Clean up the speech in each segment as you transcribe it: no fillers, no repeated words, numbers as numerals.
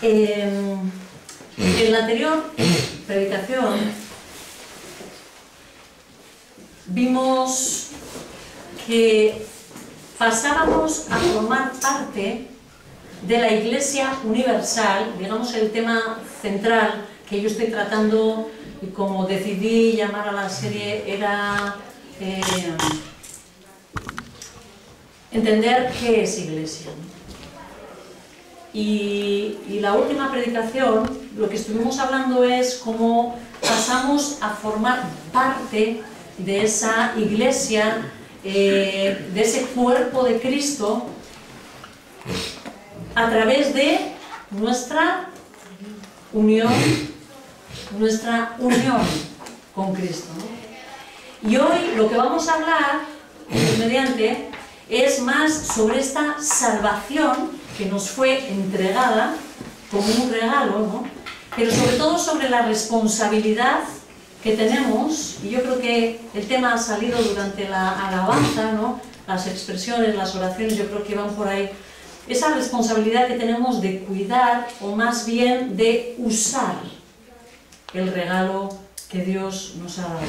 En la anterior predicación vimos que pasábamos a formar parte de la Iglesia Universal, digamos el tema central que yo estoy tratando y como decidí llamar a la serie era entender qué es Iglesia. Y la última predicación, lo que estuvimos hablando es cómo pasamos a formar parte de esa Iglesia, de ese cuerpo de Cristo, a través de nuestra unión con Cristo, ¿no? Y hoy lo que vamos a hablar, mediante, es más sobre esta salvación que nos fue entregada como un regalo, ¿no? Pero sobre todo sobre la responsabilidad que tenemos, y yo creo que el tema ha salido durante la alabanza, ¿no? Las expresiones, las oraciones, yo creo que van por ahí. Esa responsabilidad que tenemos de cuidar, o más bien de usar el regalo que Dios nos ha dado.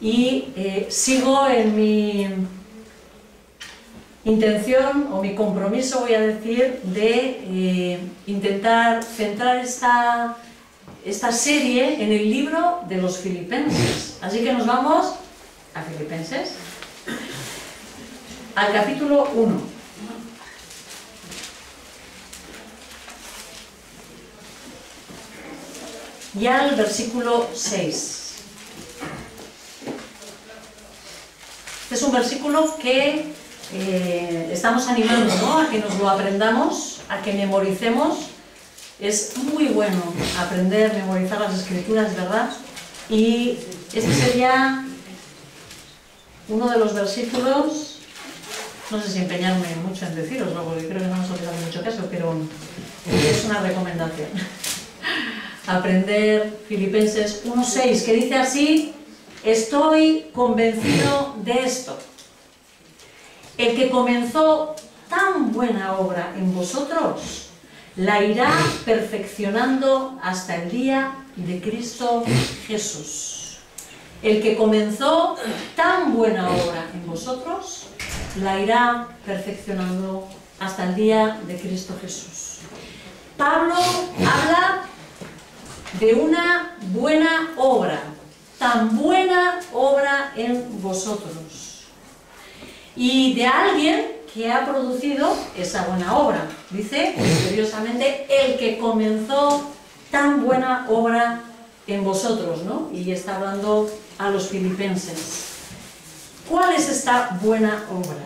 Y sigo en mi intención, o mi compromiso, voy a decir, de intentar centrar esta serie en el libro de los Filipenses. Así que nos vamos a Filipenses, al capítulo 1. Y al versículo 6. Este es un versículo que estamos animando, ¿no?, a que nos lo aprendamos, a que memoricemos. Es muy bueno aprender, memorizar las Escrituras, ¿verdad? Y este sería uno de los versículos, no sé si empeñarme mucho en deciroslo, porque creo que no nos olvidamos mucho caso, pero es una recomendación. Aprender Filipenses 1:6, que dice así: estoy convencido de esto, el que comenzó tan buena obra en vosotros la irá perfeccionando hasta el día de Cristo Jesús. El que comenzó tan buena obra en vosotros la irá perfeccionando hasta el día de Cristo Jesús. Pablo habla de una buena obra, tan buena obra en vosotros, y de alguien que ha producido esa buena obra. Dice, misteriosamente, el que comenzó tan buena obra en vosotros, ¿no? Y está hablando a los filipenses. ¿Cuál es esta buena obra?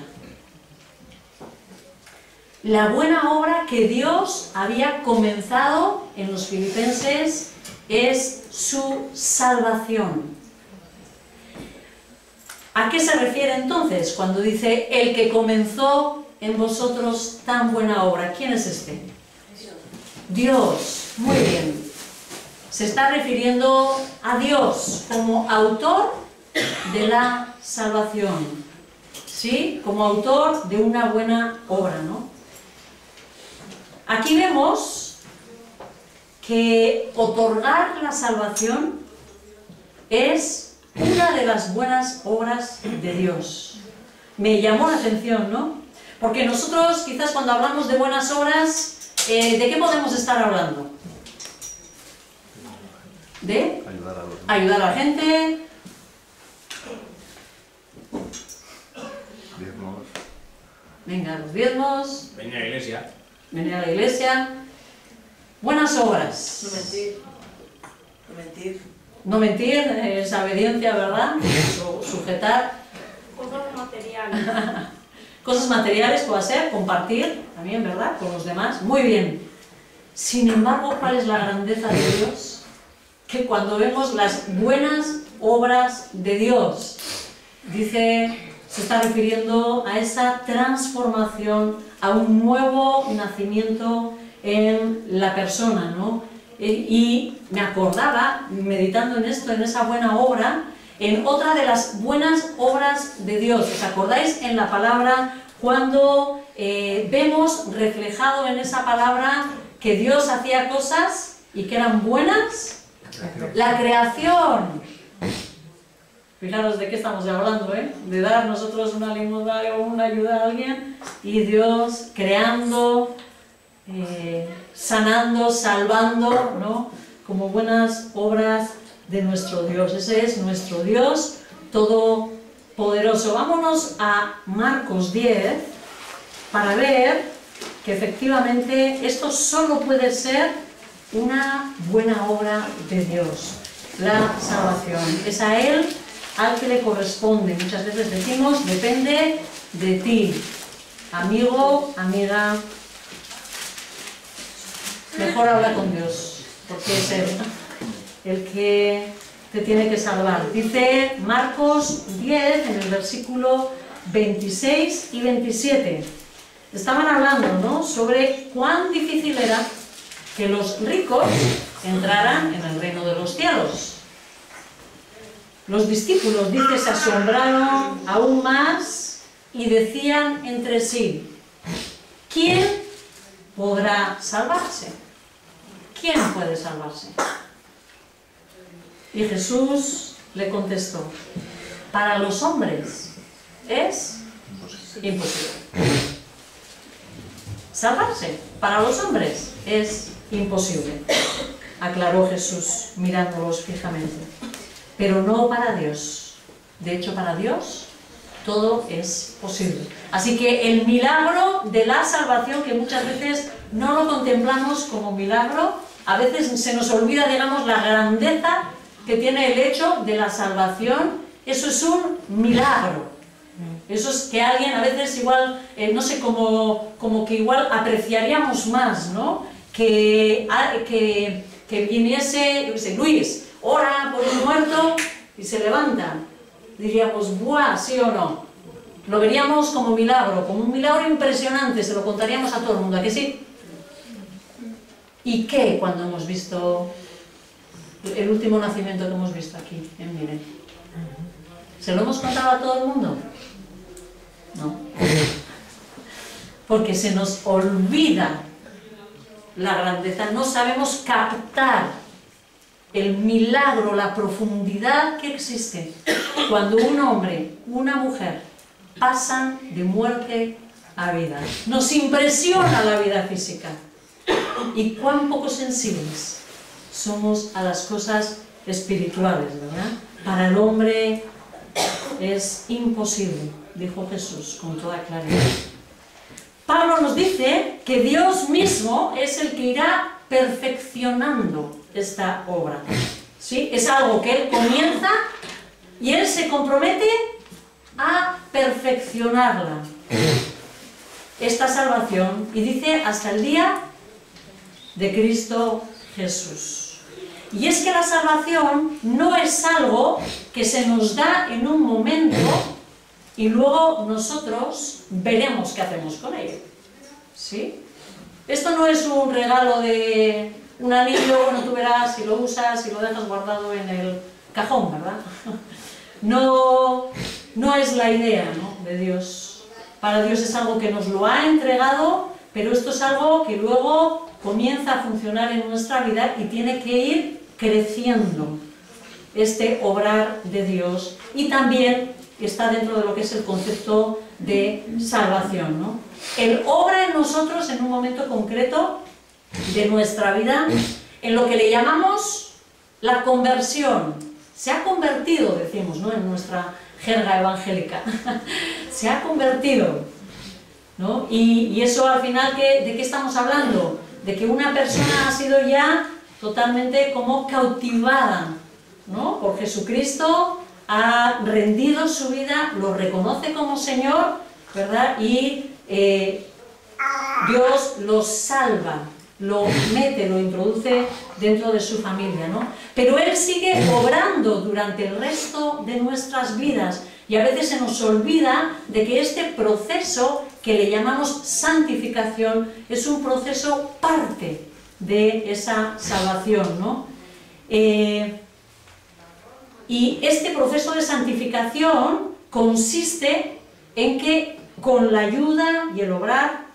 La buena obra que Dios había comenzado en los filipenses es su salvación. ¿A qué se refiere entonces cuando dice el que comenzó en vosotros tan buena obra? ¿Quién es este? Dios. Muy bien. Se está refiriendo a Dios como autor de la salvación, ¿sí? Como autor de una buena obra, ¿no? Aquí vemos que otorgar la salvación es una de las buenas obras de Dios. Me llamó la atención, ¿no? Porque nosotros quizás cuando hablamos de buenas obras, ¿de qué podemos estar hablando? De ayudar a la gente, diezmos. Venga, los diezmos, Venir a la iglesia. venir a la iglesia, buenas obras. No mentir. No mentir. No mentir, esa obediencia, ¿verdad? Sujetar. Cosas materiales. Cosas materiales puede ser, compartir también, ¿verdad? Con los demás. Muy bien. Sin embargo, ¿cuál es la grandeza de Dios? Que cuando vemos las buenas obras de Dios, dice, se está refiriendo a esa transformación, a un nuevo nacimiento en la persona, ¿no? Y me acordaba, meditando en esto, en esa buena obra, en otra de las buenas obras de Dios. ¿Os acordáis en la palabra cuando vemos reflejado en esa palabra que Dios hacía cosas y que eran buenas? La creación. Fijaros de qué estamos hablando, de dar nosotros una limosna o una ayuda a alguien y Dios creando, sanando, salvando, ¿no? Como buenas obras de nuestro Dios. Ese es nuestro Dios todopoderoso. Vámonos a Marcos 10 para ver que efectivamente esto solo puede ser una buena obra de Dios, la salvación. Es a Él al que le corresponde. Muchas veces decimos, depende de ti, amigo, amiga. Mejor habla con Dios, porque es Él el que te tiene que salvar. Dice Marcos 10, en el versículo 26 y 27. Estaban hablando, ¿no?, sobre cuán difícil era que los ricos entraran en el reino de los cielos. Los discípulos, dice, se asombraron aún más y decían entre sí, ¿quién podrá salvarse? ¿Quién puede salvarse? Y Jesús le contestó, para los hombres es imposible. Salvarse, para los hombres es imposible, aclaró Jesús mirándolos fijamente. Pero no para Dios. De hecho, para Dios todo es posible. Así que el milagro de la salvación, que muchas veces no lo contemplamos como milagro, a veces se nos olvida, digamos, la grandeza que tiene el hecho de la salvación. Eso es un milagro. Eso es que alguien a veces igual, no sé, como que igual apreciaríamos más, ¿no? Que viniese, yo qué sé, Luis, ora por un muerto y se levanta. Diríamos, ¡buah!, ¿sí o no? Lo veríamos como milagro, como un milagro impresionante, se lo contaríamos a todo el mundo, ¿a que sí? ¿Y qué cuando hemos visto el último nacimiento que hemos visto aquí en Mire? ¿Se lo hemos contado a todo el mundo? No. Porque se nos olvida la grandeza, no sabemos captar el milagro, la profundidad que existe cuando un hombre, una mujer pasan de muerte a vida. Nos impresiona la vida física y cuán poco sensibles somos a las cosas espirituales, ¿verdad? Para el hombre es imposible, dijo Jesús con toda claridad. Pablo nos dice que Dios mismo es el que irá perfeccionando esta obra, ¿sí? Es algo que Él comienza y Él se compromete a perfeccionarla, esta salvación, y dice hasta el día de Cristo Jesús. Y es que la salvación no es algo que se nos da en un momento y luego nosotros veremos qué hacemos con ello, ¿sí? Esto no es un regalo de un anillo, bueno, tú verás si lo usas, si lo dejas guardado en el cajón, ¿verdad? No es la idea, ¿no?, de Dios. Para Dios es algo que nos lo ha entregado, pero esto es algo que luego comienza a funcionar en nuestra vida y tiene que ir creciendo, este obrar de Dios, y también está dentro de lo que es el concepto de salvación, ¿no? Él obra en nosotros en un momento concreto de nuestra vida, en lo que le llamamos la conversión. Se ha convertido, decimos, ¿no?, en nuestra jerga evangélica. Se ha convertido, ¿no? Y eso al final, ¿de qué estamos hablando? De que una persona ha sido ya totalmente como cautivada, ¿no?, por Jesucristo, ha rendido su vida, lo reconoce como Señor, ¿verdad? Y Dios lo salva, lo mete, lo introduce dentro de su familia, ¿no? Pero Él sigue obrando durante el resto de nuestras vidas y a veces se nos olvida de que este proceso que le llamamos santificación es un proceso parte de esa salvación, ¿no? Y este proceso de santificación consiste en que con la ayuda y el obrar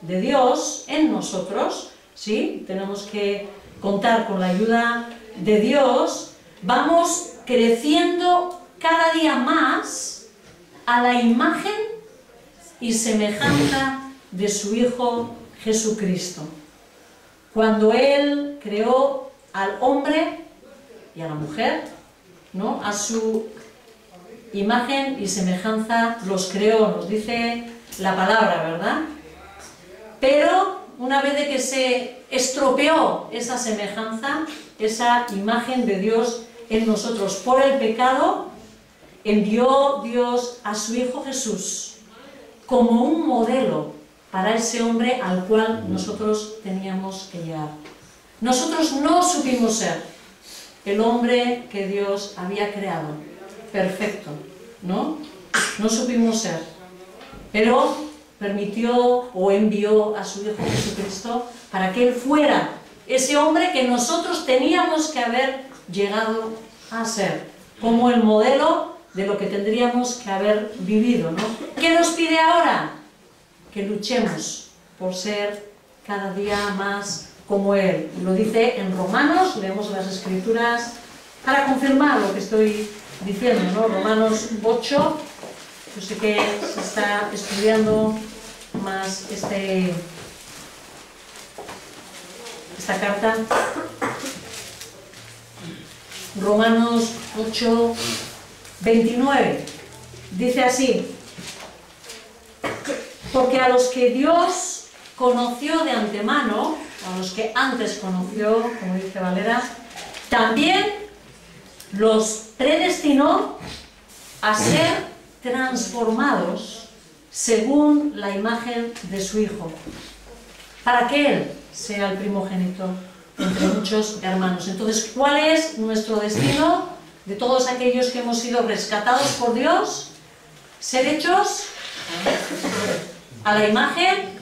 de Dios en nosotros, ¿sí? Tenemos que contar con la ayuda de Dios, vamos creciendo cada día más a la imagen y semejanza de su Hijo Jesucristo. Cuando Él creó al hombre y a la mujer, ¿no? A su imagen y semejanza los creó, nos dice la palabra, ¿verdad? Pero una vez de que se estropeó esa semejanza, esa imagen de Dios en nosotros por el pecado, envió Dios a su Hijo Jesús como un modelo para ese hombre al cual nosotros teníamos que llegar. Nosotros no supimos ser el hombre que Dios había creado, perfecto, ¿no? No supimos ser, pero permitió o envió a su Hijo Jesucristo para que Él fuera ese hombre que nosotros teníamos que haber llegado a ser, como el modelo de lo que tendríamos que haber vivido, ¿no? ¿Qué nos pide ahora? Que luchemos por ser cada día más como Él. Lo dice en Romanos, leemos las Escrituras para confirmar lo que estoy diciendo, ¿no? Romanos 8, yo sé que se está estudiando más esta carta. Romanos 8, 29, dice así: porque a los que Dios conoció de antemano, a los que antes conoció, como dice Valera, también los predestinó a ser transformados según la imagen de su Hijo, para que Él sea el primogénito entre muchos hermanos. Entonces, ¿cuál es nuestro destino de todos aquellos que hemos sido rescatados por Dios? Ser hechos a la imagen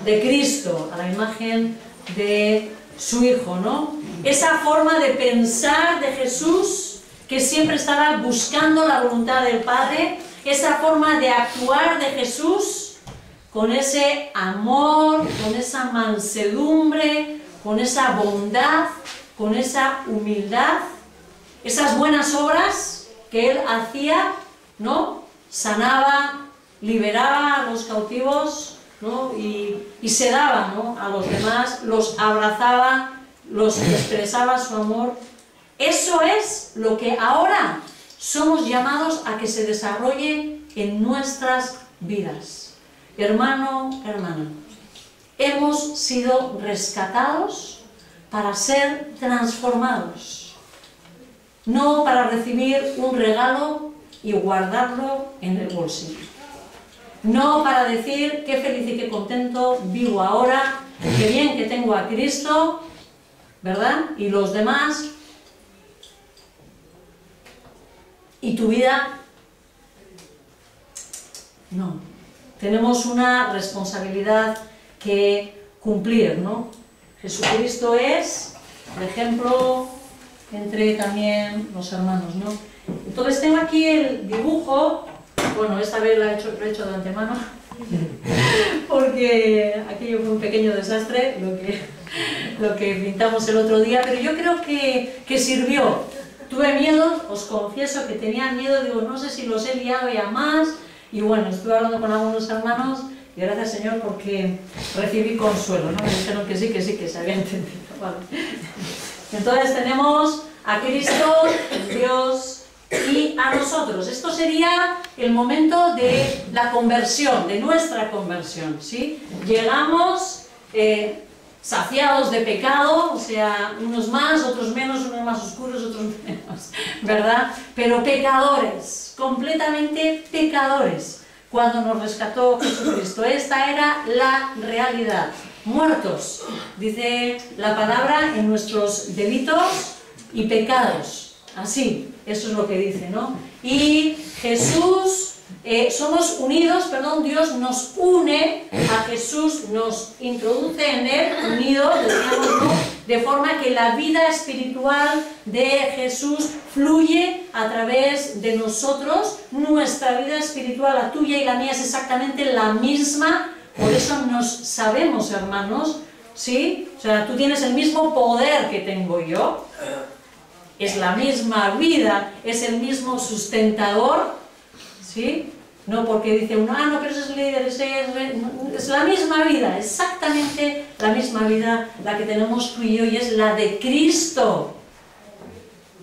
de Cristo, a la imagen de su Hijo, ¿no? Esa forma de pensar de Jesús, que siempre estaba buscando la voluntad del Padre, esa forma de actuar de Jesús, con ese amor, con esa mansedumbre, con esa bondad, con esa humildad, esas buenas obras que Él hacía, ¿no? Sanaba, liberaba a los cautivos, ¿no? Y se daba, ¿no? A los demás, los abrazaba, los expresaba su amor. Eso es lo que ahora somos llamados a que se desarrolle en nuestras vidas. Hermano, hermana, hemos sido rescatados para ser transformados, no para recibir un regalo y guardarlo en el bolsillo. No para decir qué feliz y qué contento vivo ahora, qué bien que tengo a Cristo, ¿verdad? Y los demás. ¿Y tu vida? No. Tenemos una responsabilidad que cumplir, ¿no? Jesucristo es el ejemplo entre también los hermanos, ¿no? Entonces tengo aquí el dibujo. Bueno, esta vez lo he hecho de antemano, porque aquello fue un pequeño desastre, lo que pintamos el otro día, pero yo creo que sirvió. Tuve miedo, os confieso que tenía miedo, digo, no sé si los he liado ya más, y bueno, estuve hablando con algunos hermanos, y gracias Señor porque recibí consuelo, ¿no? Me dijeron que sí, que se había entendido, ¿vale? Entonces tenemos a Cristo, Dios, y a nosotros. Esto sería el momento de la conversión, de nuestra conversión, ¿sí? Llegamos saciados de pecado, o sea, unos más, otros menos, unos más oscuros, otros menos, ¿verdad? Pero pecadores, completamente pecadores, cuando nos rescató Jesucristo. Esta era la realidad. Muertos, dice la palabra, en nuestros delitos y pecados. Así, eso es lo que dice, ¿no? Y Jesús, somos unidos, perdón, Dios nos une a Jesús, nos introduce en Él, unidos, decíamos, ¿no? De forma que la vida espiritual de Jesús fluye a través de nosotros. Nuestra vida espiritual, la tuya y la mía, es exactamente la misma. Por eso nos sabemos, hermanos, ¿sí? O sea, tú tienes el mismo poder que tengo yo, es la misma vida, es el mismo sustentador, ¿sí? No porque dice uno, ah, no, pero ese es líder, es la misma vida, exactamente la misma vida la que tenemos tú y yo, y es la de Cristo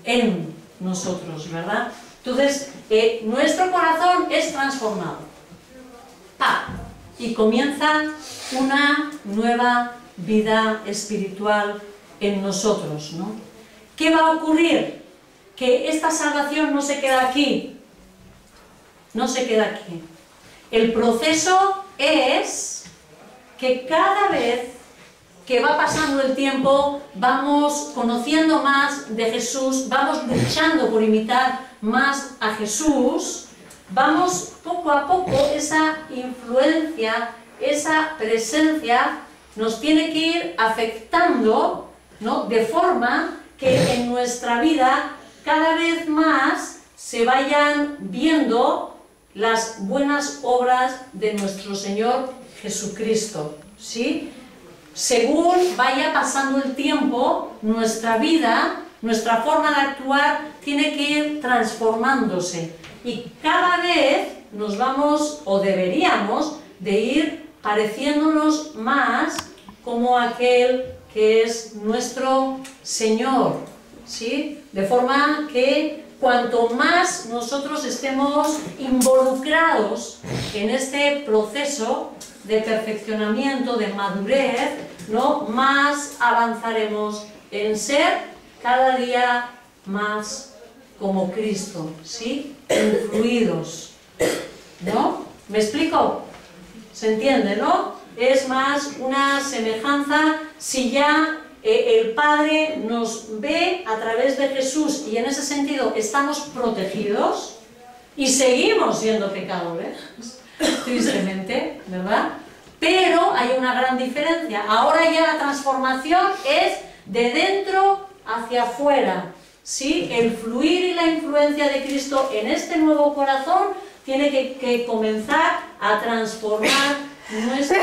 en nosotros, ¿verdad? Entonces, nuestro corazón es transformado. ¡Pa! Y comienza una nueva vida espiritual en nosotros, ¿no? ¿Qué va a ocurrir? Que esta salvación no se queda aquí. No se queda aquí. El proceso es que cada vez que va pasando el tiempo, vamos conociendo más de Jesús, vamos luchando por imitar más a Jesús, vamos poco a poco, esa influencia, esa presencia nos tiene que ir afectando, ¿no? De forma que en nuestra vida cada vez más se vayan viendo las buenas obras de nuestro Señor Jesucristo, ¿sí? Según vaya pasando el tiempo, nuestra vida, nuestra forma de actuar tiene que ir transformándose y cada vez nos vamos, o deberíamos, de ir pareciéndonos más como aquel que es nuestro Señor, ¿sí? De forma que cuanto más nosotros estemos involucrados en este proceso de perfeccionamiento, de madurez, ¿no? Más avanzaremos en ser cada día más como Cristo, ¿sí? Influidos, ¿no? ¿Me explico? ¿Se entiende, no? Es más una semejanza si ya el Padre nos ve a través de Jesús y en ese sentido estamos protegidos y seguimos siendo pecadores, tristemente, ¿verdad? Pero hay una gran diferencia. Ahora ya la transformación es de dentro hacia afuera, ¿sí? El fluir y la influencia de Cristo en este nuevo corazón tiene que comenzar a transformar nuestro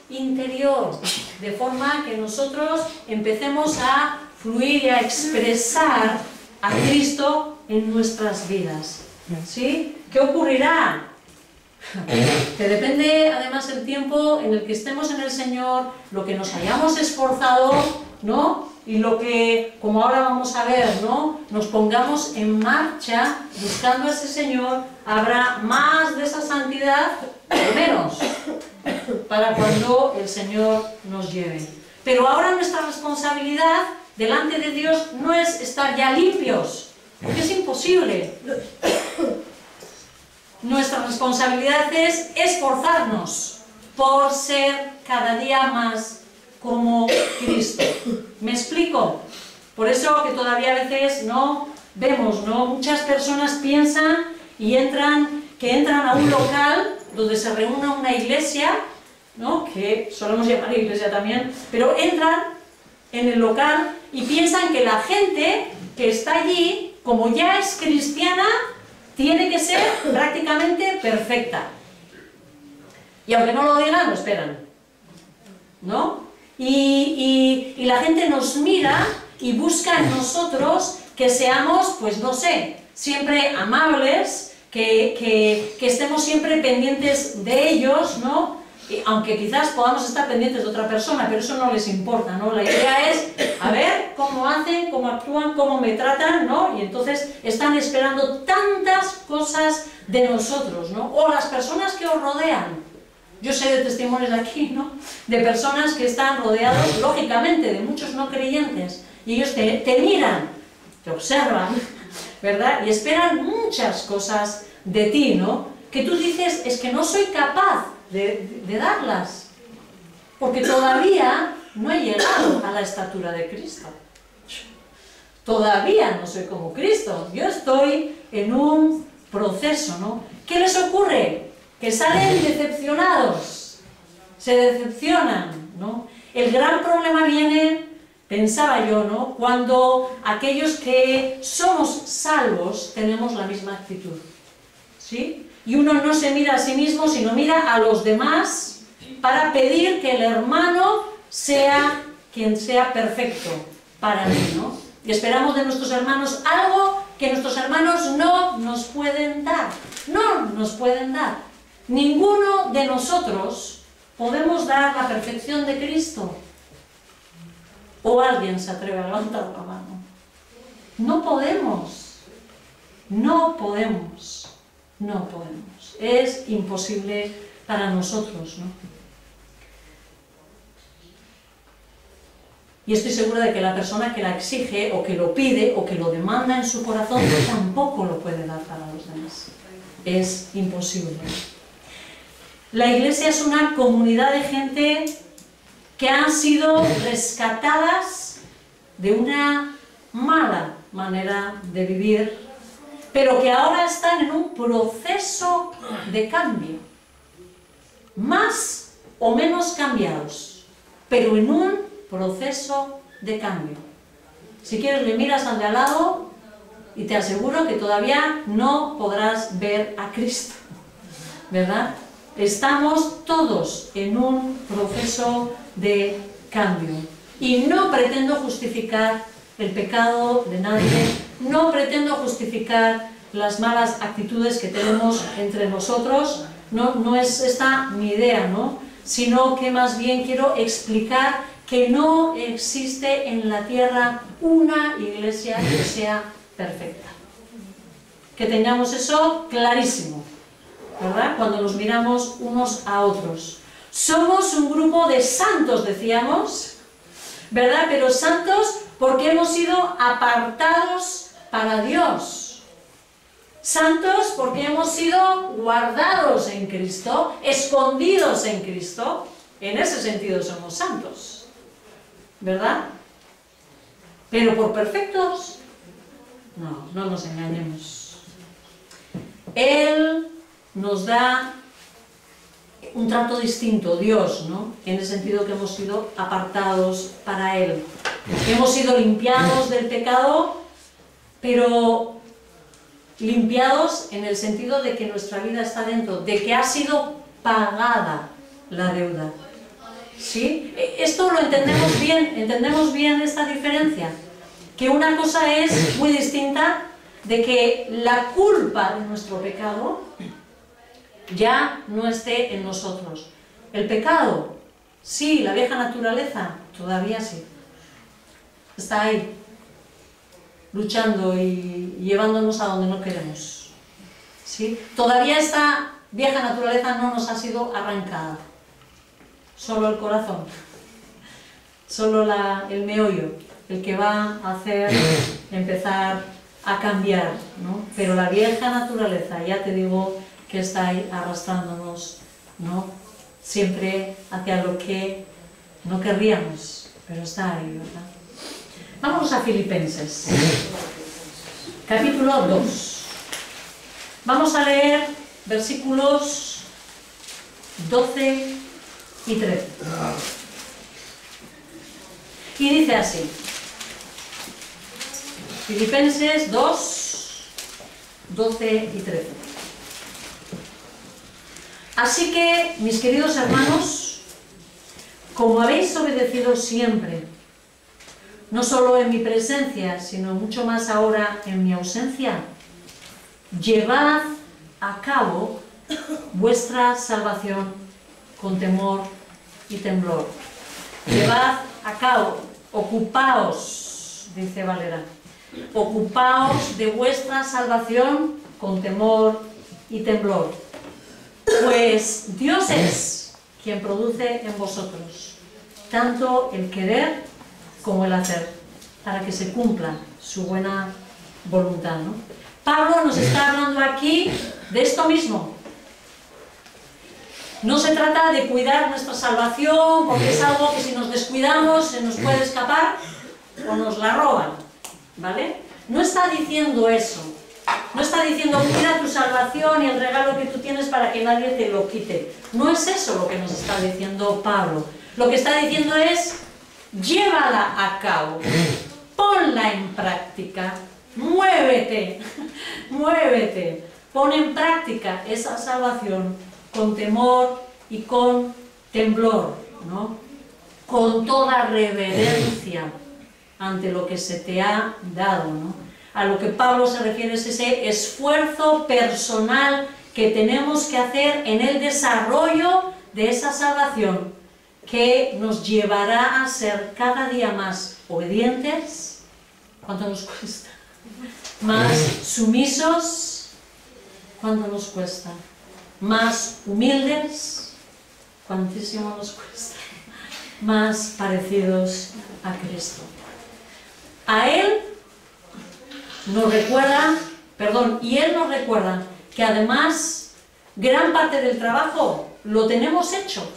interior, de forma que nosotros empecemos a fluir y a expresar a Cristo en nuestras vidas, ¿sí? ¿Qué ocurrirá? Que depende además el tiempo en el que estemos en el Señor, lo que nos hayamos esforzado, ¿no? Y lo que, como ahora vamos a ver, ¿no? Nos pongamos en marcha buscando a ese Señor, habrá más de esa santidad o menos para cuando el Señor nos lleve. Pero ahora nuestra responsabilidad delante de Dios no es estar ya limpios, porque es imposible. Nuestra responsabilidad es esforzarnos por ser cada día más como Cristo. ¿Me explico? Por eso que todavía a veces no vemos, ¿no? Muchas personas piensan y entran a un local donde se reúne una iglesia, ¿no? Que solemos llamar iglesia también, pero entran en el local y piensan que la gente que está allí, como ya es cristiana, tiene que ser prácticamente perfecta. Y aunque no lo digan, lo esperan, ¿no? Y la gente nos mira y busca en nosotros que seamos, pues no sé, siempre amables, que estemos siempre pendientes de ellos, ¿no? Aunque quizás podamos estar pendientes de otra persona, pero eso no les importa, ¿no? La idea es, a ver cómo hacen, cómo actúan, cómo me tratan, ¿no? Y entonces están esperando tantas cosas de nosotros, ¿no? O las personas que os rodean. Yo sé de testimonios de aquí, ¿no? De personas que están rodeados, lógicamente, de muchos no creyentes, y ellos te miran, te observan, ¿verdad? Y esperan muchas cosas de ti, ¿no? Que tú dices, es que no soy capaz de darlas, porque todavía no he llegado a la estatura de Cristo. Todavía no soy como Cristo, yo estoy en un proceso, ¿no? ¿Qué les ocurre? Que salen decepcionados, se decepcionan, ¿no? El gran problema viene, pensaba yo, ¿no? Cuando aquellos que somos salvos tenemos la misma actitud, ¿sí? Y uno no se mira a sí mismo, sino mira a los demás para pedir que el hermano sea quien sea perfecto para mí, ¿no? Y esperamos de nuestros hermanos algo que nuestros hermanos no nos pueden dar. No nos pueden dar. Ninguno de nosotros podemos dar la perfección de Cristo. ¿O alguien se atreve a levantar la mano? No podemos. No podemos. No podemos. Es imposible para nosotros, ¿no? Y estoy segura de que la persona que la exige, o que lo pide, o que lo demanda en su corazón, tampoco lo puede dar para los demás. Es imposible. La Iglesia es una comunidad de gente que han sido rescatadas de una mala manera de vivir, pero que ahora están en un proceso de cambio. Más o menos cambiados, pero en un proceso de cambio. Si quieres le miras al de al lado y te aseguro que todavía no podrás ver a Cristo, ¿verdad? Estamos todos en un proceso de cambio y no pretendo justificar el pecado de nadie, no pretendo justificar las malas actitudes que tenemos entre nosotros, no es esta mi idea, ¿no? Sino que más bien quiero explicar que no existe en la tierra una iglesia que sea perfecta. Que tengamos eso clarísimo, ¿verdad? Cuando nos miramos unos a otros. Somos un grupo de santos, decíamos, ¿verdad? Pero santos porque hemos sido apartados para Dios. Santos porque hemos sido guardados en Cristo, escondidos en Cristo. En ese sentido somos santos, ¿verdad? Pero por perfectos, no nos engañemos. Él nos da un trato distinto, Dios, ¿no? En el sentido que hemos sido apartados para Él. Hemos sido limpiados del pecado, pero limpiados en el sentido de que nuestra vida está dentro, de que ha sido pagada la deuda. ¿Sí? Esto lo entendemos bien esta diferencia. Que una cosa es muy distinta de que la culpa de nuestro pecado ya no esté en nosotros. El pecado, sí, la vieja naturaleza, todavía sí. Está ahí, luchando y llevándonos a donde no queremos. ¿Sí? Todavía esta vieja naturaleza no nos ha sido arrancada. Solo el corazón, solo el meollo, el que va a hacer empezar a cambiar, ¿no? Pero la vieja naturaleza, ya te digo, que está ahí arrastrándonos, ¿no? Siempre hacia lo que no querríamos, pero está ahí, ¿verdad? Vamos a Filipenses, capítulo 2. Vamos a leer versículos 12 y 13. Y dice así, Filipenses 2, 12 y 13. Así que, mis queridos hermanos, como habéis obedecido siempre, no solo en mi presencia, sino mucho más ahora en mi ausencia, llevad a cabo vuestra salvación con temor y temblor. Llevad a cabo, ocupaos, dice Valera, ocupaos de vuestra salvación con temor y temblor. Pues Dios es quien produce en vosotros tanto el querer como el hacer, para que se cumpla su buena voluntad, ¿no? Pablo nos está hablando aquí de esto mismo. No se trata de cuidar nuestra salvación, porque es algo que si nos descuidamos se nos puede escapar o nos la roban, ¿vale? No está diciendo eso. No está diciendo cuida tu salvación y el regalo que tú tienes para que nadie te lo quite. No es eso lo que nos está diciendo Pablo. Lo que está diciendo es llévala a cabo, ponla en práctica, muévete, muévete, pon en práctica esa salvación con temor y con temblor, ¿no? con toda reverencia ante lo que se te ha dado, ¿no? A lo que Pablo se refiere es ese esfuerzo personal que tenemos que hacer en el desarrollo de esa salvación que nos llevará a ser cada día más obedientes. ¿Cuánto nos cuesta? Más sumisos. ¿Cuánto nos cuesta? Más humildes. ¿Cuántísimo nos cuesta? Más parecidos a Cristo. A Él nos recuerda, y Él nos recuerda que además gran parte del trabajo lo tenemos hecho,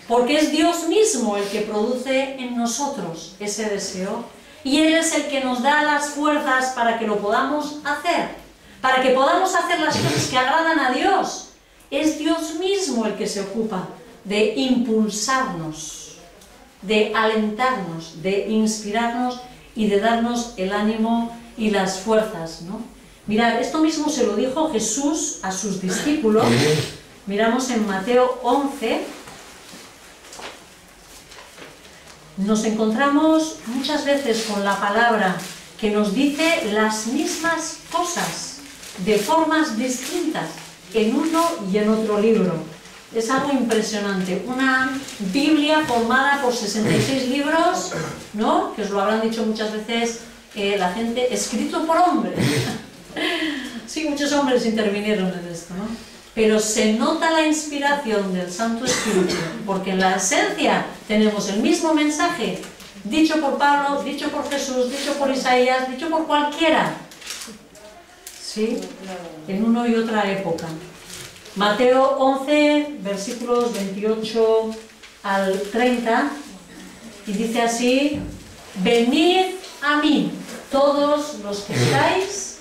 porque es Dios mismo el que produce en nosotros ese deseo, y Él es el que nos da las fuerzas para que lo podamos hacer, para que podamos hacer las cosas que agradan a Dios. Es Dios mismo el que se ocupa de impulsarnos, de alentarnos, de inspirarnos y de darnos el ánimo y las fuerzas, ¿no? Mirad, esto mismo se lo dijo Jesús a sus discípulos. Miramos en Mateo 11. Nos encontramos muchas veces con la palabra que nos dice las mismas cosas de formas distintas en uno y en otro libro. Es algo impresionante. Una Biblia formada por 66 libros, ¿no? Que os lo habrán dicho muchas veces la gente, escrito por hombres. Sí, muchos hombres intervinieron en esto, ¿no? Pero se nota la inspiración del Santo Espíritu, porque en la esencia tenemos el mismo mensaje, dicho por Pablo, dicho por Jesús, dicho por Isaías, dicho por cualquiera, ¿sí? En una y otra época. Mateo 11, versículos 28 al 30, y dice así: venid a mí, todos los que estáis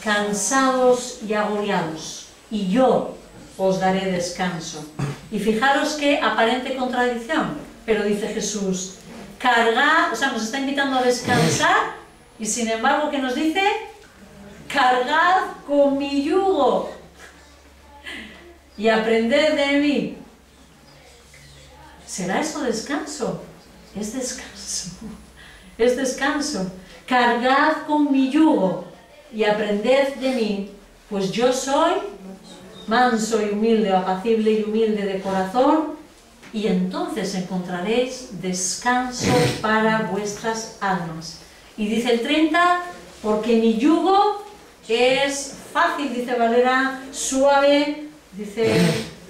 cansados y agobiados, y yo os daré descanso. Y fijaros qué aparente contradicción, pero dice Jesús, cargad, o sea, nos está invitando a descansar, y sin embargo, ¿qué nos dice? Cargad con mi yugo y aprended de mí. ¿Será eso descanso? Es descanso, es descanso. Cargad con mi yugo y aprended de mí, pues yo soy manso y humilde, apacible y humilde de corazón, y entonces encontraréis descanso para vuestras almas. Y dice el 30, porque mi yugo es fácil, dice Valera, suave, dice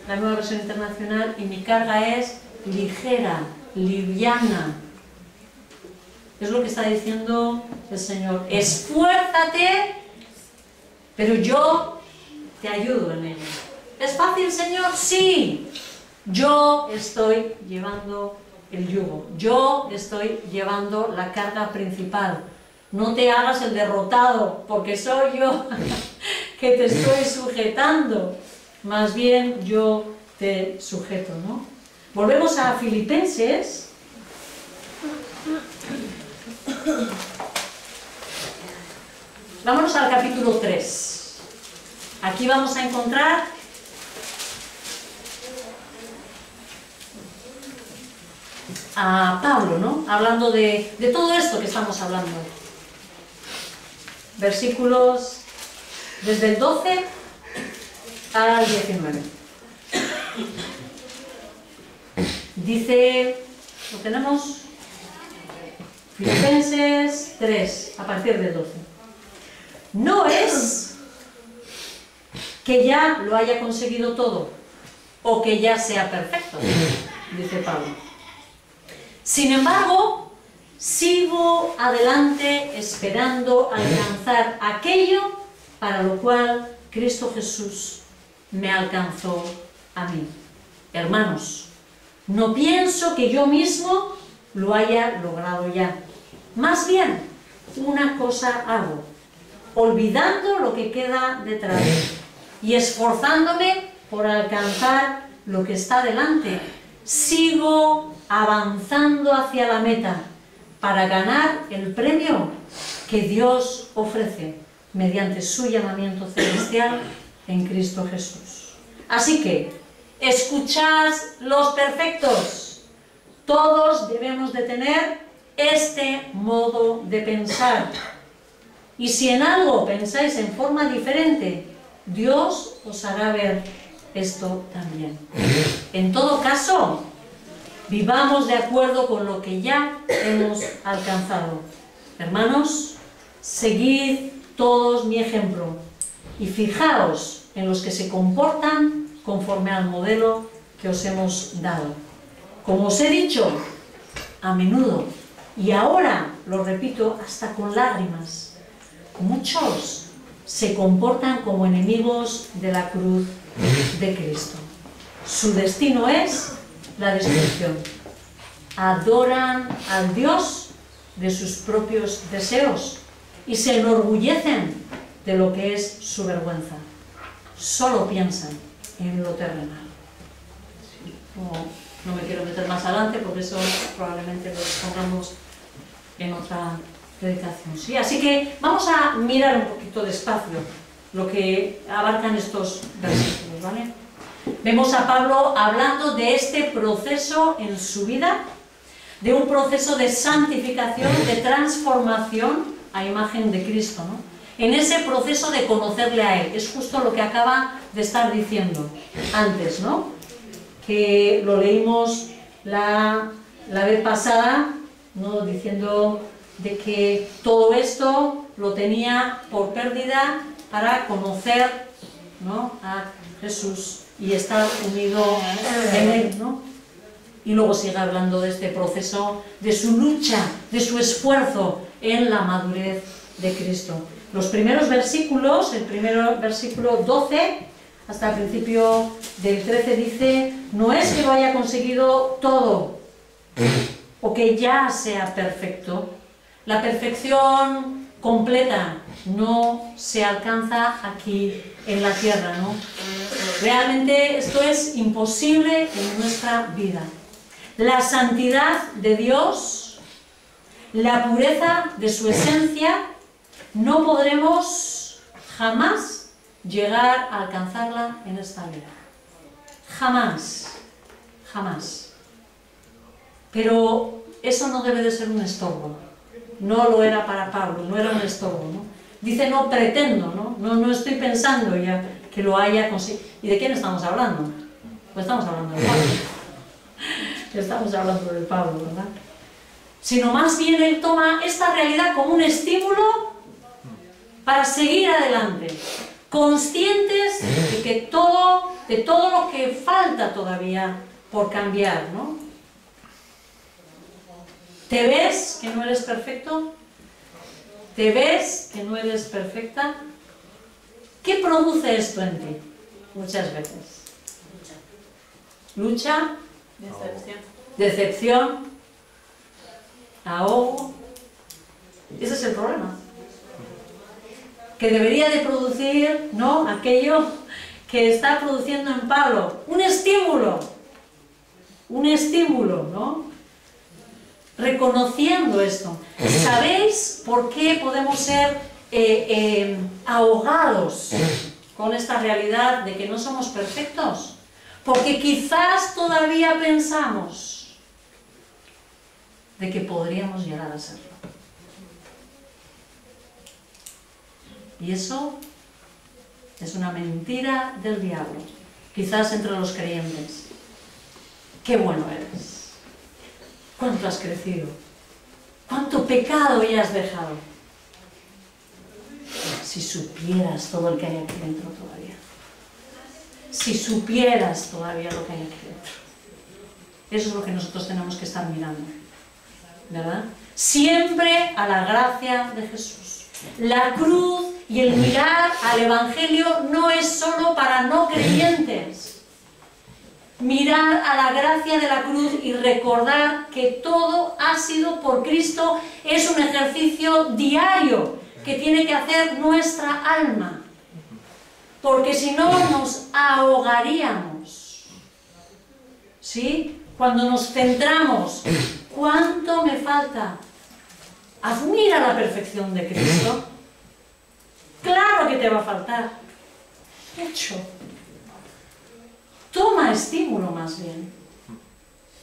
la Nueva Versión Internacional, y mi carga es ligera, liviana. Es lo que está diciendo el Señor. Esfuérzate, pero yo te ayudo en ello. ¿Es fácil, Señor? Sí. Yo estoy llevando el yugo. Yo estoy llevando la carga principal. No te hagas el derrotado, porque soy yo que te estoy sujetando. Más bien yo te sujeto, ¿no? Volvemos a Filipenses. Vámonos al capítulo 3. Aquí vamos a encontrar a Pablo, ¿no? Hablando de todo esto que estamos hablando. Versículos desde el 12 al 19. Dice, ¿lo tenemos? Filipenses 3, a partir del 12. No es que ya lo haya conseguido todo, o que ya sea perfecto, dice Pablo. Sin embargo, sigo adelante esperando alcanzar aquello para lo cual Cristo Jesús me alcanzó a mí. Hermanos, no pienso que yo mismo lo haya logrado ya. Más bien, una cosa hago, olvidando lo que queda detrás y esforzándome por alcanzar lo que está delante. Sigo avanzando hacia la meta para ganar el premio que Dios ofrece mediante su llamamiento celestial en Cristo Jesús. Así que, escuchad los perfectos, Todos debemos de tener este modo de pensar. Y si en algo pensáis en forma diferente, Dios os hará ver esto también. En todo caso, vivamos de acuerdo con lo que ya hemos alcanzado. Hermanos, seguid todos mi ejemplo y fijaos en los que se comportan conforme al modelo que os hemos dado. Como os he dicho, a menudo, y ahora lo repito hasta con lágrimas, muchos se comportan como enemigos de la cruz de Cristo. Su destino es la destrucción. Adoran al Dios de sus propios deseos y se enorgullecen de lo que es su vergüenza. Solo piensan en lo terrenal. No me quiero meter más adelante porque eso probablemente lo pongamos en otra predicación. ¿Sí? Así que vamos a mirar un poquito despacio lo que abarcan estos versículos, ¿vale? Vemos a Pablo hablando de este proceso en su vida, de un proceso de santificación, de transformación a imagen de Cristo, ¿no? En ese proceso de conocerle a Él. Es justo lo que acaba de estar diciendo antes, ¿no? Que lo leímos la vez pasada, ¿no? Diciendo de que todo esto lo tenía por pérdida para conocer, ¿no? A Jesús y estar unido en Él, ¿no? Y luego sigue hablando de este proceso, de su lucha, de su esfuerzo en la madurez de Cristo. Los primeros versículos, el primero versículo 12 hasta el principio del 13 dice: no es que lo haya conseguido todo o que ya sea perfecto. La perfección completa no se alcanza aquí en la tierra, ¿no? Realmente esto es imposible en nuestra vida. La santidad de Dios, la pureza de su esencia, no podremos jamás llegar a alcanzarla en esta vida. Jamás, jamás. Pero eso no debe de ser un estorbo. No lo era para Pablo, no era un estorbo, ¿no? Dice, no pretendo, ¿no? No estoy pensando ya que lo haya conseguido. ¿Y de quién estamos hablando? Pues estamos hablando de Pablo. Estamos hablando de Pablo, ¿verdad? Sino más bien él toma esta realidad como un estímulo para seguir adelante, conscientes de que de todo lo que falta todavía por cambiar, ¿no? ¿Te ves que no eres perfecto? ¿Te ves que no eres perfecta? ¿Qué produce esto en ti? Muchas veces. Lucha, decepción, ahogo. Ese es el problema. Que debería de producir, ¿no?, aquello que está produciendo en Pablo. Un estímulo, ¿no? Reconociendo esto. ¿Sabéis por qué podemos ser ahogados con esta realidad de que no somos perfectos? Porque quizás todavía pensamos de que podríamos llegar a serlo. Y eso es una mentira del diablo, quizás entre los creyentes. ¡Qué bueno eres! ¿Cuánto has crecido? ¿Cuánto pecado ya has dejado? Si supieras todo el que hay aquí dentro todavía. Si supieras todavía lo que hay aquí dentro. Eso es lo que nosotros tenemos que estar mirando, ¿verdad? Siempre a la gracia de Jesús. La cruz y el mirar al Evangelio no es solo para no creyentes. Mirar a la gracia de la cruz y recordar que todo ha sido por Cristo es un ejercicio diario que tiene que hacer nuestra alma. Porque si no nos ahogaríamos. ¿Sí? Cuando nos centramos, ¿cuánto me falta? Admira la perfección de Cristo. Claro que te va a faltar. Mucho. Toma estímulo más bien.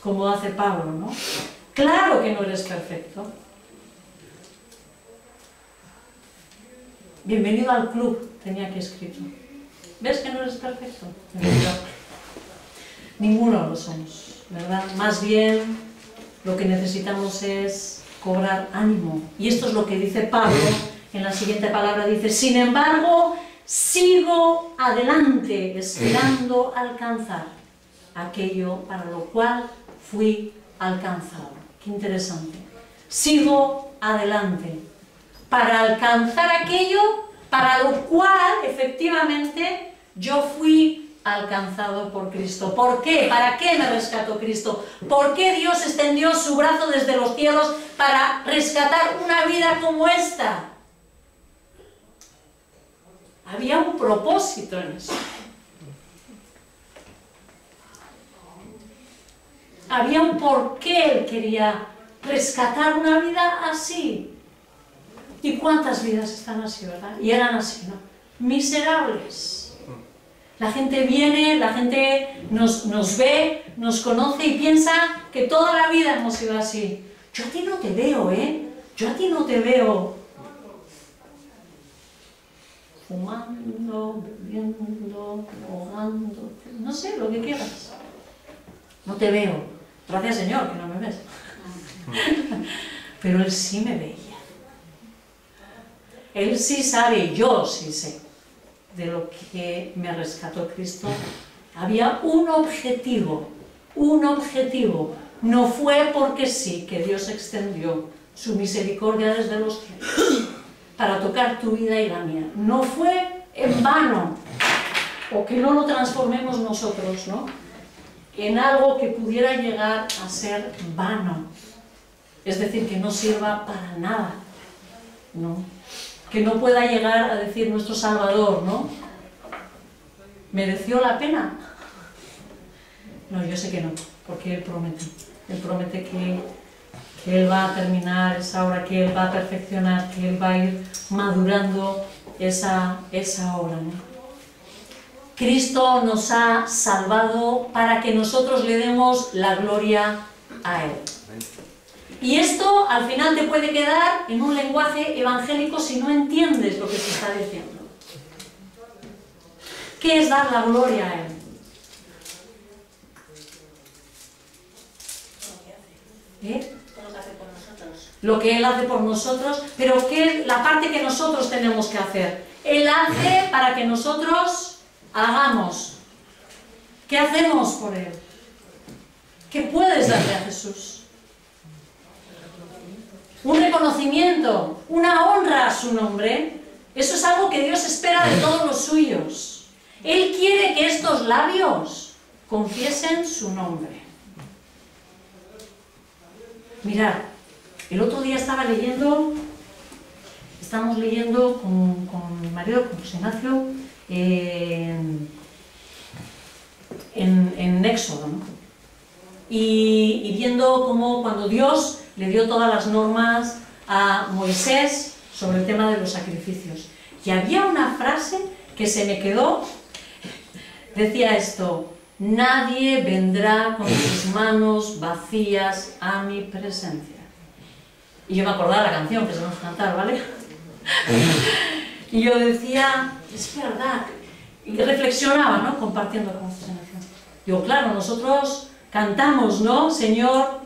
como hace Pablo, ¿no? Claro que no eres perfecto. Bienvenido al club, tenía aquí escrito. ¿Ves que no eres perfecto? Ninguno lo somos, ¿verdad? Más bien lo que necesitamos es cobrar ánimo. Y esto es lo que dice Pablo en la siguiente palabra. Dice, sin embargo, sigo adelante esperando alcanzar aquello para lo cual fui alcanzado. Qué interesante. Sigo adelante para alcanzar aquello para lo cual efectivamente yo fui alcanzado por Cristo. ¿Por qué? ¿Para qué me rescató Cristo? ¿Por qué Dios extendió su brazo desde los cielos para rescatar una vida como esta? Había un propósito en eso. Había un por qué Él quería rescatar una vida así. ¿Y cuántas vidas están así, verdad? Y eran así, ¿no? Miserables. La gente viene, la gente nos ve, nos conoce y piensa que toda la vida hemos sido así. Yo a ti no te veo, ¿eh? Yo a ti no te veo fumando, bebiendo, ahogando, no sé, lo que quieras. No te veo. Gracias, Señor, que no me ves. Pero Él sí me veía. Él sí sabe, yo sí sé de lo que me rescató Cristo. Había un objetivo, no fue porque sí que Dios extendió su misericordia desde los cielos para tocar tu vida y la mía, no fue en vano, o que no lo transformemos nosotros, ¿no?, en algo que pudiera llegar a ser vano, es decir, que no sirva para nada, ¿no?, que no pueda llegar a decir nuestro Salvador, ¿no?, ¿mereció la pena? No, yo sé que no, porque Él promete que Él va a terminar esa obra, que Él va a perfeccionar, que Él va a ir madurando esa obra, ¿no? Cristo nos ha salvado para que nosotros le demos la gloria a Él. Y esto al final te puede quedar en un lenguaje evangélico si no entiendes lo que se está diciendo. ¿Qué es dar la gloria a Él? ¿Eh? Lo que Él hace por nosotros, pero ¿qué es la parte que nosotros tenemos que hacer? Él hace para que nosotros hagamos. ¿Qué hacemos por Él? ¿Qué puedes darle a Jesús? Un reconocimiento, una honra a su nombre. Eso es algo que Dios espera de todos los suyos. Él quiere que estos labios confiesen su nombre. Mirad, el otro día estamos leyendo con mi marido, con José Ignacio, en Éxodo, ¿no?, y viendo cómo cuando Dios le dio todas las normas a Moisés sobre el tema de los sacrificios. Y había una frase que se me quedó, decía esto: nadie vendrá con sus manos vacías a mi presencia. Y yo me acordaba de la canción que se nos cantar, ¿vale? Y yo decía, es verdad, y reflexionaba, ¿no?, compartiendo con José Ignacio. Digo, claro, nosotros cantamos, ¿no?, Señor,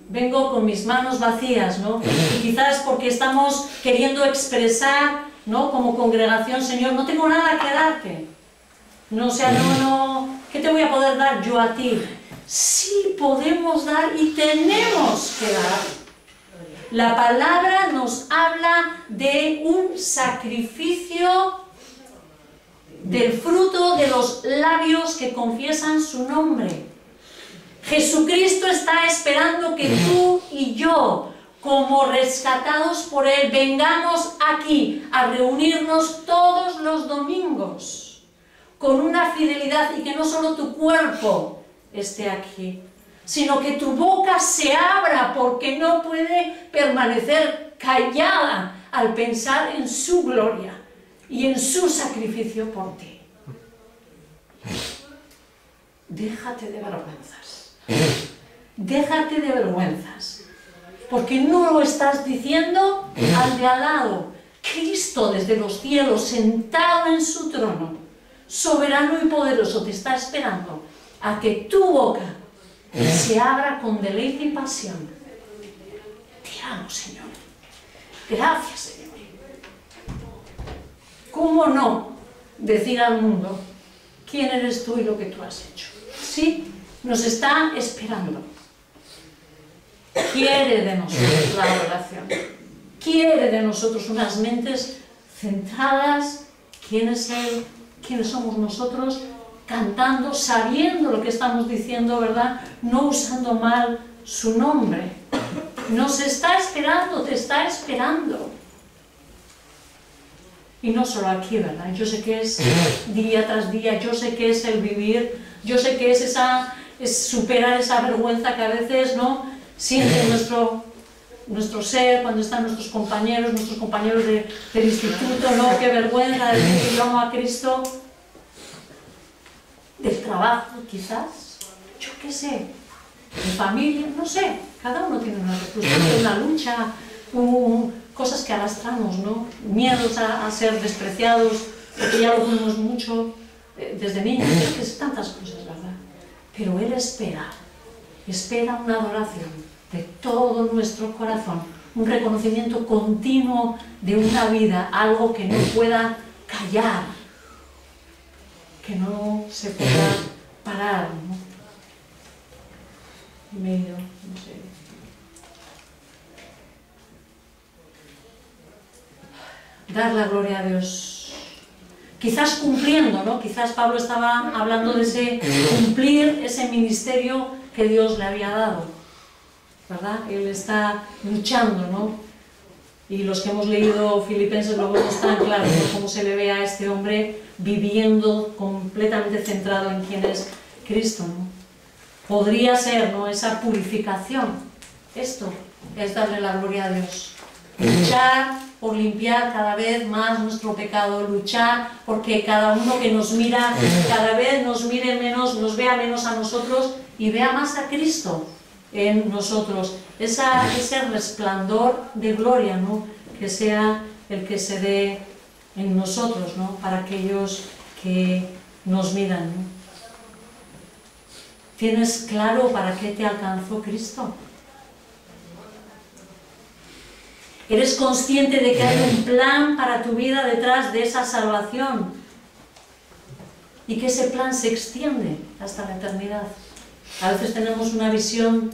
vengo con mis manos vacías, ¿no? Y quizás porque estamos queriendo expresar, ¿no?, como congregación, Señor, no tengo nada que darte. No, o sea, ¿qué te voy a poder dar yo a ti? Sí podemos dar y tenemos que dar. La palabra nos habla de un sacrificio del fruto de los labios que confiesan su nombre. Jesucristo está esperando que tú y yo, como rescatados por Él, vengamos aquí a reunirnos todos los domingos con una fidelidad, y que no solo tu cuerpo esté aquí, sino que tu boca se abra, porque no puede permanecer callada al pensar en su gloria y en su sacrificio por ti. Déjate de vergüenzas. déjate de vergüenzas, porque no lo estás diciendo al de al lado. Cristo desde los cielos, sentado en su trono, soberano y poderoso, te está esperando a que tu boca se abra con deleite y pasión. Te amo, Señor. Gracias, Señor. ¿Cómo no decir al mundo quién eres tú y lo que tú has hecho? Sí, nos está esperando. Quiere de nosotros la adoración. Quiere de nosotros unas mentes centradas. ¿Quién es Él? ¿Quiénes somos nosotros? Cantando, sabiendo lo que estamos diciendo, ¿verdad? No usando mal su nombre. Nos está esperando, te está esperando. Y no solo aquí, ¿verdad? Yo sé que es día tras día, yo sé que es el vivir, yo sé que es superar esa vergüenza que a veces, ¿no?, siente nuestro ser cuando están nuestros compañeros del instituto, ¿no? Qué vergüenza decir que yo amo a Cristo. Del trabajo, quizás, yo qué sé, de familia, no sé, cada uno tiene una circunstancia, una lucha, cosas que arrastramos, ¿no? Miedos a ser despreciados, porque ya lo vimos mucho desde niños, que es tantas cosas, ¿verdad? Pero Él espera una adoración de todo nuestro corazón, un reconocimiento continuo de una vida, algo que no pueda callar, que no se pueda parar, ¿no? Medio, no sé. Dar la gloria a Dios. Quizás cumpliendo, ¿no? Quizás Pablo estaba hablando de ese cumplir ese ministerio que Dios le había dado, ¿verdad? Él está luchando, ¿no? Y los que hemos leído Filipenses lo vemos tan claro, ¿no? Cómo se le ve a este hombre viviendo completamente centrado en quién es Cristo, ¿no? Podría ser, ¿no?, esa purificación. Esto es darle la gloria a Dios. Luchar por limpiar cada vez más nuestro pecado, luchar porque cada uno que nos mira, cada vez nos mire menos, nos vea menos a nosotros y vea más a Cristo en nosotros. Ese resplandor de gloria, ¿no?, que sea el que se dé en nosotros, ¿no?, para aquellos que nos miran, ¿no? ¿Tienes claro para qué te alcanzó Cristo? ¿Eres consciente de que hay un plan para tu vida detrás de esa salvación? Y que ese plan se extiende hasta la eternidad. A veces tenemos una visión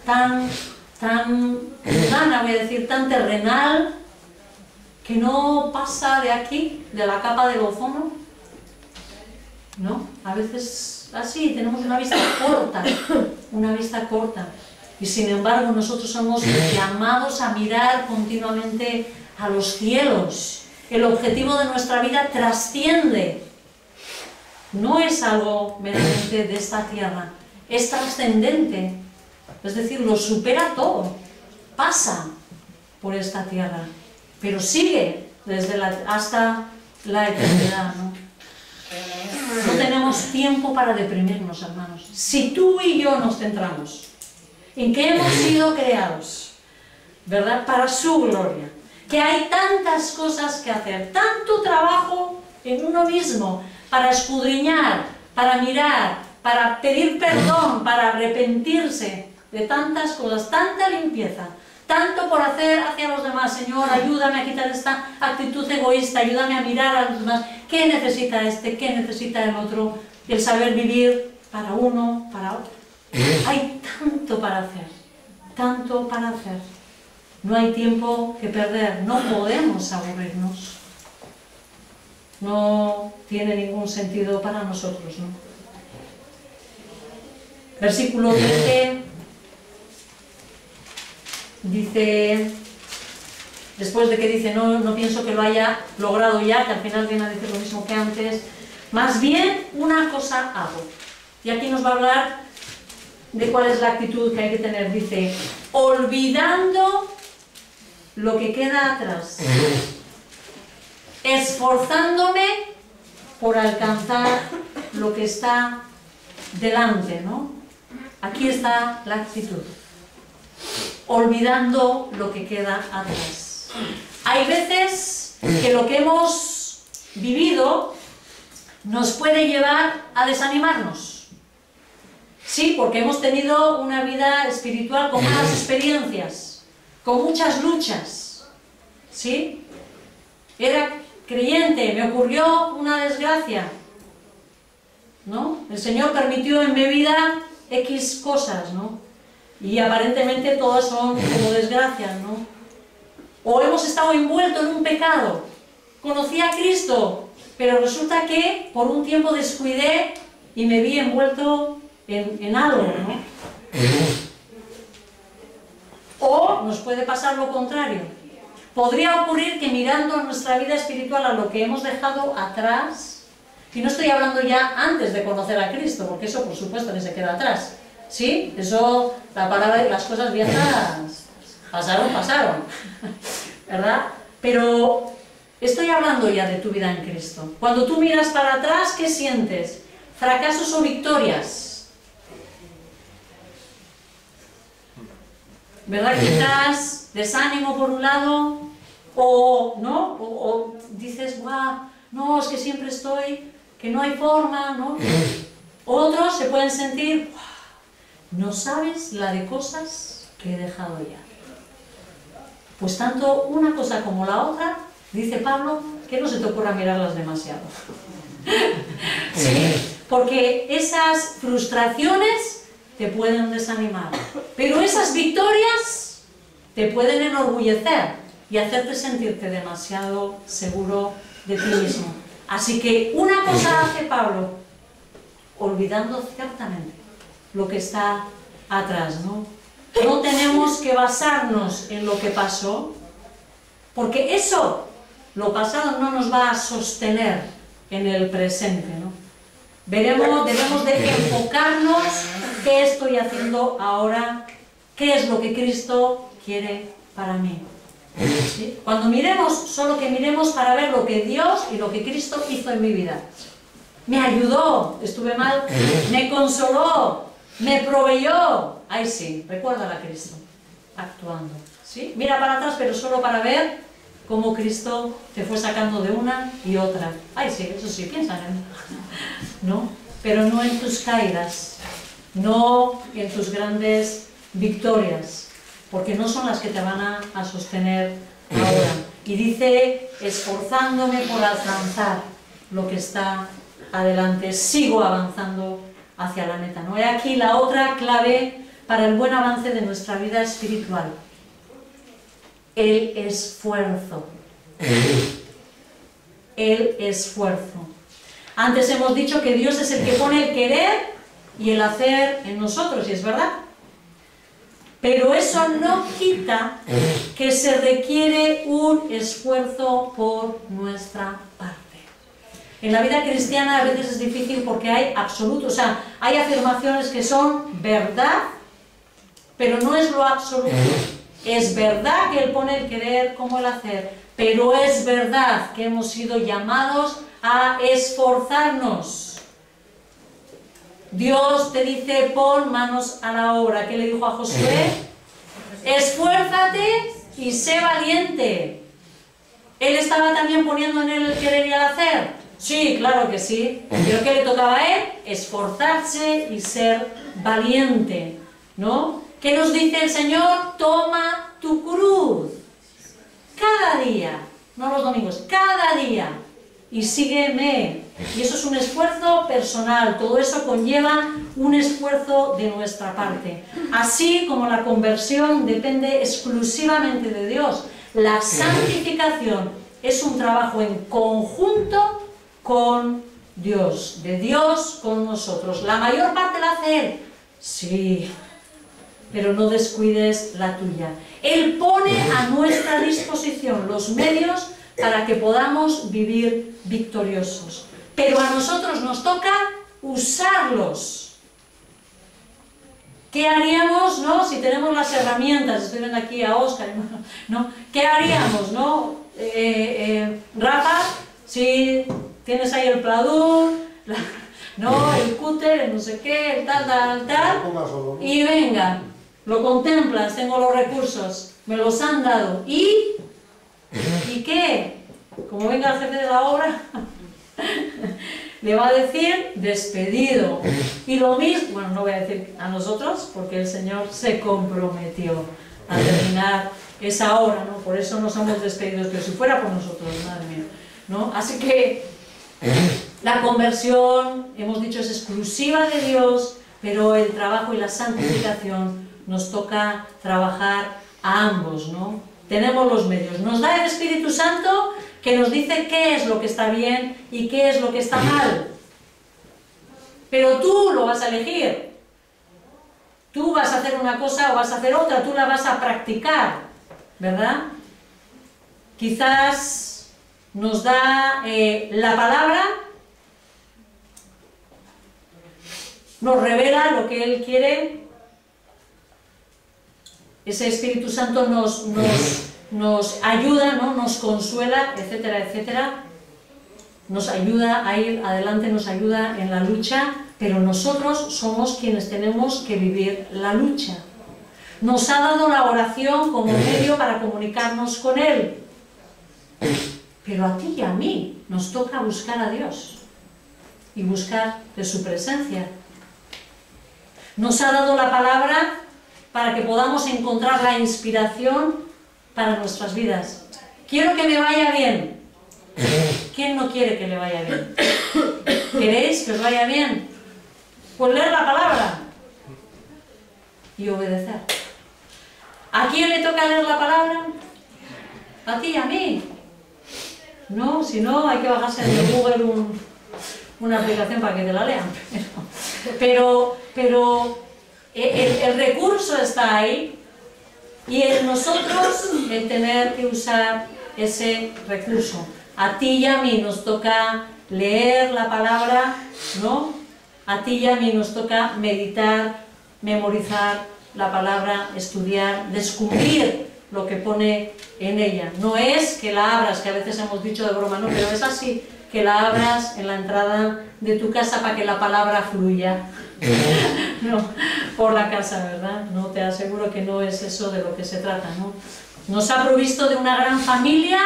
tan mundana, voy a decir, tan terrenal, que no pasa de aquí, de la capa del ozono, ¿no? A veces así, tenemos una vista corta, y sin embargo nosotros somos llamados a mirar continuamente a los cielos. El objetivo de nuestra vida trasciende, no es algo meramente de esta tierra, es trascendente, es decir, lo supera todo, pasa por esta tierra, pero sigue hasta la eternidad, ¿no? No tenemos tiempo para deprimirnos, hermanos. Si tú y yo nos centramos en que hemos sido creados, ¿verdad?, para su gloria, que hay tantas cosas que hacer, tanto trabajo en uno mismo, para escudriñar, para mirar, para pedir perdón, para arrepentirse de tantas cosas, tanta limpieza, tanto por hacer hacia los demás. Señor, ayúdame a quitar esta actitud egoísta, ayúdame a mirar a los demás. ¿Qué necesita este? ¿Qué necesita el otro? El saber vivir para uno, para otro. Hay tanto para hacer, tanto para hacer. No hay tiempo que perder, no podemos aburrirnos. No tiene ningún sentido para nosotros, ¿no? Versículo 13 dice, después de que dice, no pienso que lo haya logrado ya, que al final viene a decir lo mismo que antes, más bien una cosa hago. Y aquí nos va a hablar de cuál es la actitud que hay que tener. Dice, olvidando lo que queda atrás, esforzándome por alcanzar lo que está delante, ¿no? Aquí está la actitud. Olvidando lo que queda atrás. Hay veces que lo que hemos vivido nos puede llevar a desanimarnos. Sí, porque hemos tenido una vida espiritual con malas experiencias, con muchas luchas. ¿Sí? Era creyente, me ocurrió una desgracia, ¿no? El Señor permitió en mi vida X cosas, ¿no? Y aparentemente todas son como desgracias, ¿no? O hemos estado envueltos en un pecado. Conocí a Cristo, pero resulta que por un tiempo descuidé y me vi envuelto en algo, ¿no? O nos puede pasar lo contrario. Podría ocurrir que mirando nuestra vida espiritual a lo que hemos dejado atrás, y no estoy hablando ya antes de conocer a Cristo, porque eso por supuesto que se queda atrás, ¿sí? Eso, la palabra y las cosas viejas pasaron, ¿verdad? Pero estoy hablando ya de tu vida en Cristo. Cuando tú miras para atrás, ¿qué sientes? ¿Fracasos o victorias? ¿Verdad? Quizás desánimo por un lado, o ¿no? O dices, guau, no, es que siempre estoy, que no hay forma, ¿no? Otros se pueden sentir, no sabes la de cosas que he dejado ya. Pues tanto una cosa como la otra, dice Pablo, que no se te ocurra mirarlas demasiado. ¿Sí? Porque esas frustraciones te pueden desanimar, pero esas victorias te pueden enorgullecer y hacerte sentirte demasiado seguro de ti mismo. Así que una cosa hace Pablo, olvidando ciertamente lo que está atrás, ¿no? No tenemos que basarnos en lo que pasó, porque eso, lo pasado, no nos va a sostener en el presente, ¿no? Debemos de enfocarnos qué estoy haciendo ahora, qué es lo que Cristo quiere para mí. ¿Sí? Cuando miremos, solo que miremos para ver lo que Dios y lo que Cristo hizo en mi vida. Me ayudó, estuve mal, me consoló, me proveyó. Ahí sí, recuérdala a Cristo, actuando. ¿Sí? Mira para atrás, pero solo para ver cómo Cristo te fue sacando de una y otra. Ay, sí, eso sí, piensa en él. ¿No? Pero no en tus caídas, no en tus grandes victorias, porque no son las que te van a sostener ahora. Y dice, esforzándome por alcanzar lo que está adelante, sigo avanzando hacia la meta. ¿No? He aquí la otra clave para el buen avance de nuestra vida espiritual. El esfuerzo. El esfuerzo. Antes hemos dicho que Dios es el que pone el querer y el hacer en nosotros, y es verdad. Pero eso no quita que se requiere un esfuerzo por nuestra parte. En la vida cristiana a veces es difícil porque hay absolutos, o sea, hay afirmaciones que son verdad, pero no es lo absoluto. Es verdad que Él pone el querer como el hacer, pero es verdad que hemos sido llamados a esforzarnos. Dios te dice, pon manos a la obra. ¿Qué le dijo a Josué? Esfuérzate y sé valiente. ¿Él estaba también poniendo en él el querer y el hacer? Sí, claro que sí. ¿Pero qué le tocaba a él? Esforzarse y ser valiente, ¿no? ¿Qué nos dice el Señor? Toma tu cruz. Cada día, no los domingos, cada día. Y sígueme. Y eso es un esfuerzo personal, todo eso conlleva un esfuerzo de nuestra parte. Así como la conversión depende exclusivamente de Dios, la santificación es un trabajo en conjunto con Dios, de Dios con nosotros. ¿La mayor parte la hace Él? Sí, pero no descuides la tuya. Él pone a nuestra disposición los medios para que podamos vivir victoriosos. Pero a nosotros nos toca usarlos. ¿Qué haríamos, no? Si tenemos las herramientas, estoy viendo aquí a Óscar, ¿no? ¿Qué haríamos, no? Rafa, si tienes ahí el pladur, ¿no? El cúter, el no sé qué, el tal, tal, tal, Ponga solo, ¿no? y venga, lo contemplas, tengo los recursos, me los han dado, ¿y qué? Como venga el jefe de la obra, le va a decir despedido. Y lo mismo, bueno, no voy a decir a nosotros, porque el Señor se comprometió a terminar esa obra, ¿no? Por eso nos hemos despedido, pero si fuera por nosotros, madre mía, ¿no? Así que la conversión, hemos dicho, es exclusiva de Dios, pero el trabajo y la santificación nos toca trabajar a ambos, ¿no? Tenemos los medios. Nos da el Espíritu Santo que nos dice qué es lo que está bien y qué es lo que está mal. Pero tú lo vas a elegir. Tú vas a hacer una cosa o vas a hacer otra, tú la vas a practicar, ¿verdad? Quizás nos da la palabra, nos revela lo que Él quiere. Ese Espíritu Santo nos ayuda, ¿no? Nos consuela, etcétera, etcétera. Nos ayuda a ir adelante, nos ayuda en la lucha, pero nosotros somos quienes tenemos que vivir la lucha. Nos ha dado la oración como medio para comunicarnos con Él. Pero a ti y a mí nos toca buscar a Dios y buscar de su presencia. Nos ha dado la palabra para que podamos encontrar la inspiración para nuestras vidas. Quiero que me vaya bien. ¿Quién no quiere que le vaya bien? ¿Queréis que os vaya bien? Pues leer la palabra y obedecer. ¿A quién le toca leer la palabra? ¿A ti y a mí? No, si no hay que bajarse de Google una aplicación para que te la lean. Pero el recurso está ahí y en nosotros el tener que usar ese recurso. A ti y a mí nos toca leer la palabra, ¿no? A ti y a mí nos toca meditar, memorizar la palabra, estudiar, descubrir lo que pone en ella. No es que la abras, que a veces hemos dicho de broma, no, pero es así, que la abras en la entrada de tu casa para que la palabra fluya. No, por la casa, ¿verdad? No, te aseguro que no es eso de lo que se trata, ¿no? Nos ha provisto de una gran familia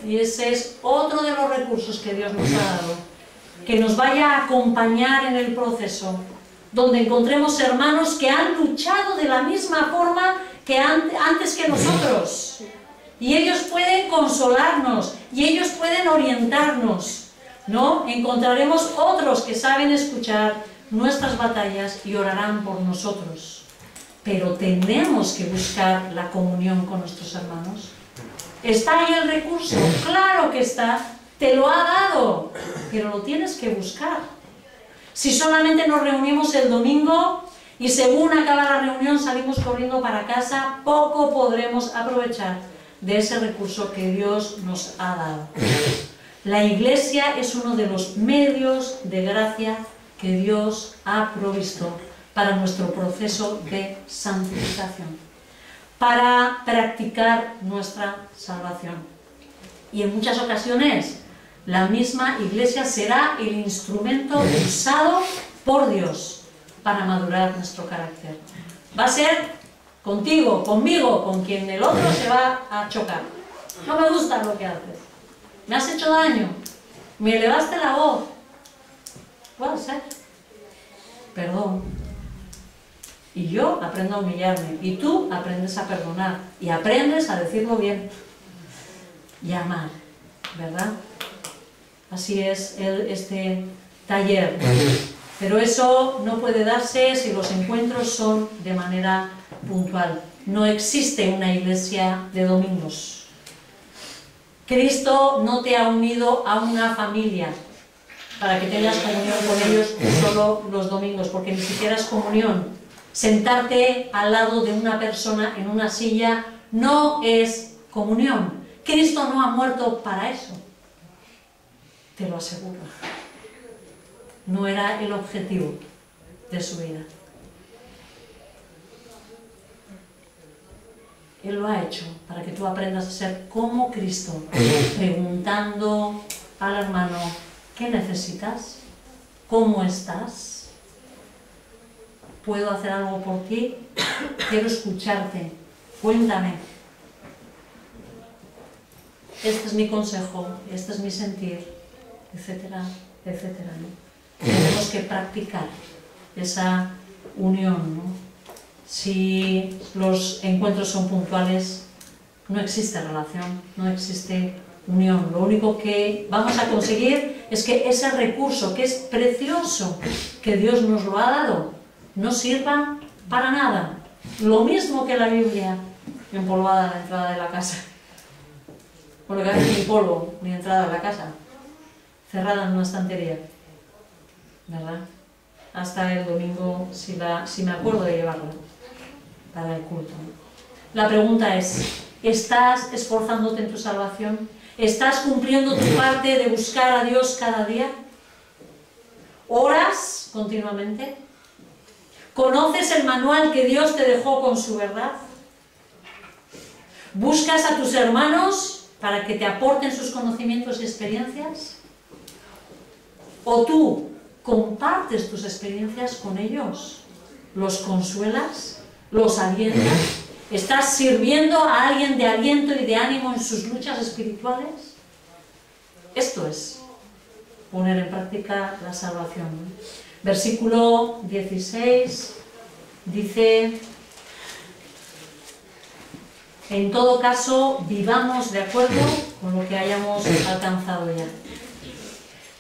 y ese es otro de los recursos que Dios nos ha dado. Que nos vaya a acompañar en el proceso, donde encontremos hermanos que han luchado de la misma forma que antes que nosotros. Y ellos pueden consolarnos, y ellos pueden orientarnos, ¿no? Encontraremos otros que saben escuchar nuestras batallas y orarán por nosotros. Pero tenemos que buscar la comunión con nuestros hermanos. ¿Está ahí el recurso? Claro que está, te lo ha dado, pero lo tienes que buscar. Si solamente nos reunimos el domingo y según acaba la reunión salimos corriendo para casa, poco podremos aprovechar de ese recurso que Dios nos ha dado. La Iglesia es uno de los medios de gracia que Dios ha provisto para nuestro proceso de santificación, para practicar nuestra salvación. Y en muchas ocasiones la misma Iglesia será el instrumento usado por Dios para madurar nuestro carácter. Va a ser contigo, conmigo, con quien el otro se va a chocar. No me gusta lo que haces. Me has hecho daño. Me elevaste la voz. Puede ser. Perdón. Y yo aprendo a humillarme. Y tú aprendes a perdonar. Y aprendes a decirlo bien. Y a amar. ¿Verdad? Así es este taller. Pero eso no puede darse si los encuentros son de manera puntual. No existe una iglesia de domingos. Cristo no te ha unido a una familia para que tengas comunión con ellos solo los domingos, porque ni siquiera es comunión. Sentarte al lado de una persona en una silla no es comunión. Cristo no ha muerto para eso. Te lo aseguro. No era el objetivo de su vida. Él lo ha hecho para que tú aprendas a ser como Cristo, preguntando al hermano, ¿qué necesitas? ¿Cómo estás? ¿Puedo hacer algo por ti? Quiero escucharte. Cuéntame. Este es mi consejo, este es mi sentir, etcétera, etcétera, ¿no? Tenemos que practicar esa unión, ¿no? Si los encuentros son puntuales, no existe relación, no existe unión. Lo único que vamos a conseguir es que ese recurso, que es precioso, que Dios nos lo ha dado, no sirva para nada. Lo mismo que la Biblia empolvada a la entrada de la casa. Bueno, que a veces ni polvo, ni entrada a la casa. Cerrada en una estantería. ¿Verdad? Hasta el domingo, si me acuerdo de llevarla para el culto. La pregunta es, ¿estás esforzándote en tu salvación? ¿Estás cumpliendo tu parte de buscar a Dios cada día? ¿Oras continuamente? ¿Conoces el manual que Dios te dejó con su verdad? ¿Buscas a tus hermanos para que te aporten sus conocimientos y experiencias? ¿O tú compartes tus experiencias con ellos? ¿Los consuelas? ¿Los alientas? ¿Estás sirviendo a alguien de aliento y de ánimo en sus luchas espirituales? Esto es poner en práctica la salvación. Versículo 16 dice: en todo caso, vivamos de acuerdo con lo que hayamos alcanzado ya.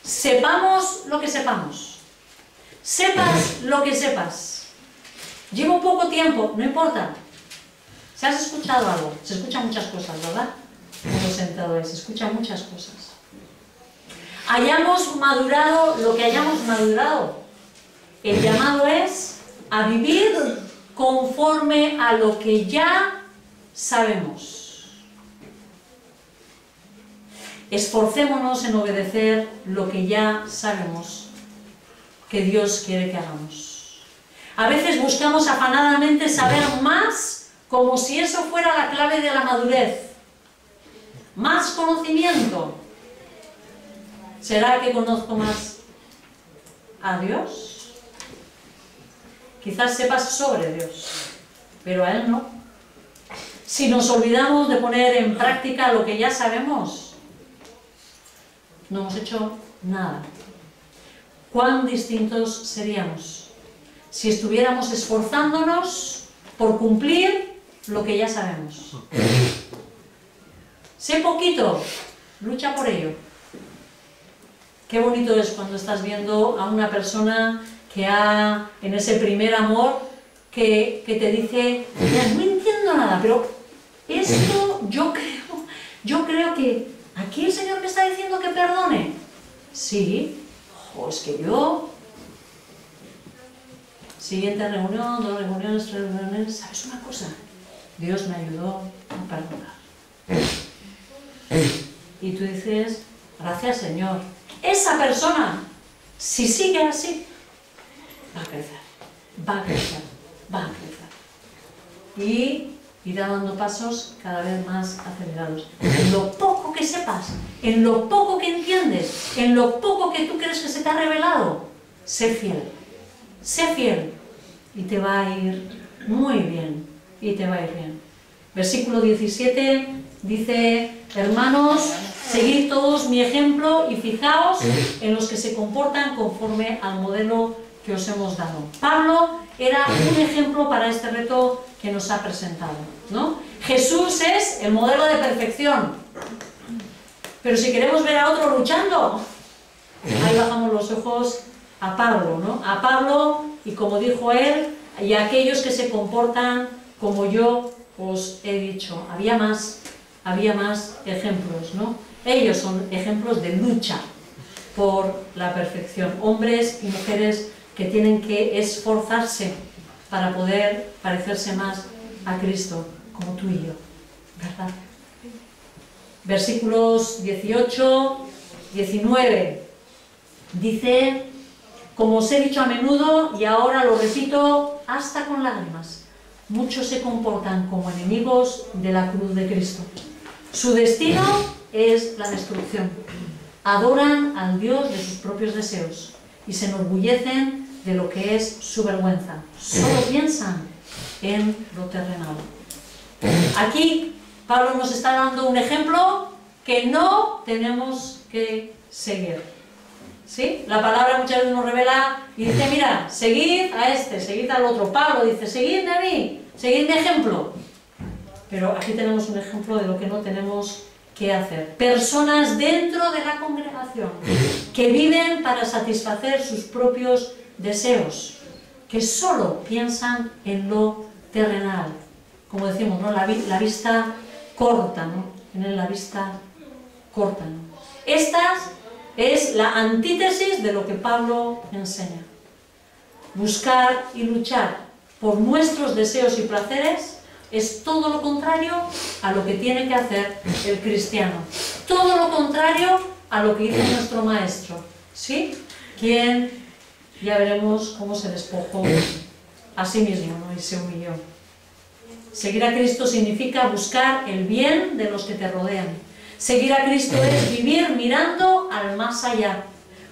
Sepamos lo que sepamos. Sepas lo que sepas. Llevo poco tiempo, no importa. Si has escuchado algo, se escuchan muchas cosas, ¿verdad? Como sentado ahí, se escuchan muchas cosas. Hayamos madurado lo que hayamos madurado. El llamado es a vivir conforme a lo que ya sabemos. Esforcémonos en obedecer lo que ya sabemos que Dios quiere que hagamos. A veces buscamos afanadamente saber más, como si eso fuera la clave de la madurez. Más conocimiento. ¿Será que conozco más a Dios? Quizás sepas sobre Dios, pero a Él no. Si nos olvidamos de poner en práctica lo que ya sabemos, no hemos hecho nada. ¿Cuán distintos seríamos si estuviéramos esforzándonos por cumplir lo que ya sabemos? Sé poquito, lucha por ello. Qué bonito es cuando estás viendo a una persona que en ese primer amor, que te dice: no entiendo nada, pero esto yo creo que aquí el Señor me está diciendo que perdone. Sí, es que yo... Siguiente reunión, 2 reuniones, 3 reuniones. ¿Sabes una cosa? Dios me ayudó a perdonar. Y tú dices: gracias, Señor. Esa persona, si sigue así, va a crecer, va a crecer, va a crecer. Y irá dando pasos cada vez más acelerados. En lo poco que sepas, en lo poco que entiendes, en lo poco que tú crees que se te ha revelado, sé fiel. Sé fiel y te va a ir muy bien, y te va a ir bien. Versículo 17 dice: hermanos, seguid todos mi ejemplo y fijaos en los que se comportan conforme al modelo que os hemos dado. Pablo era un ejemplo para este reto que nos ha presentado, ¿no? Jesús es el modelo de perfección. Pero si queremos ver a otro luchando, ahí bajamos los ojos a Pablo, ¿no? A Pablo, y como dijo él, y a aquellos que se comportan como yo os he dicho. Había más ejemplos, ¿no? Ellos son ejemplos de lucha por la perfección. Hombres y mujeres que tienen que esforzarse para poder parecerse más a Cristo, como tú y yo, ¿verdad? Versículos 18, 19, dice: como os he dicho a menudo y ahora lo repito hasta con lágrimas, muchos se comportan como enemigos de la cruz de Cristo. Su destino es la destrucción. Adoran al Dios de sus propios deseos y se enorgullecen de lo que es su vergüenza. Solo piensan en lo terrenal. Aquí Pablo nos está dando un ejemplo que no tenemos que seguir. ¿Sí? La palabra muchas veces nos revela y dice, mira, seguid a este, seguid al otro. Pablo dice, seguidme a mí, seguid mi ejemplo. Pero aquí tenemos un ejemplo de lo que no tenemos que hacer. Personas dentro de la congregación que viven para satisfacer sus propios deseos, que solo piensan en lo terrenal. Como decimos, ¿no? La vista corta, ¿no? Tienen la vista corta, ¿no? Esta es la antítesis de lo que Pablo enseña. Buscar y luchar por nuestros deseos y placeres es todo lo contrario a lo que tiene que hacer el cristiano. Todo lo contrario a lo que hizo nuestro maestro. ¿Sí? Quien, ya veremos cómo se despojó a sí mismo, ¿no? Y se humilló. Seguir a Cristo significa buscar el bien de los que te rodean. Seguir a Cristo es vivir mirando al más allá,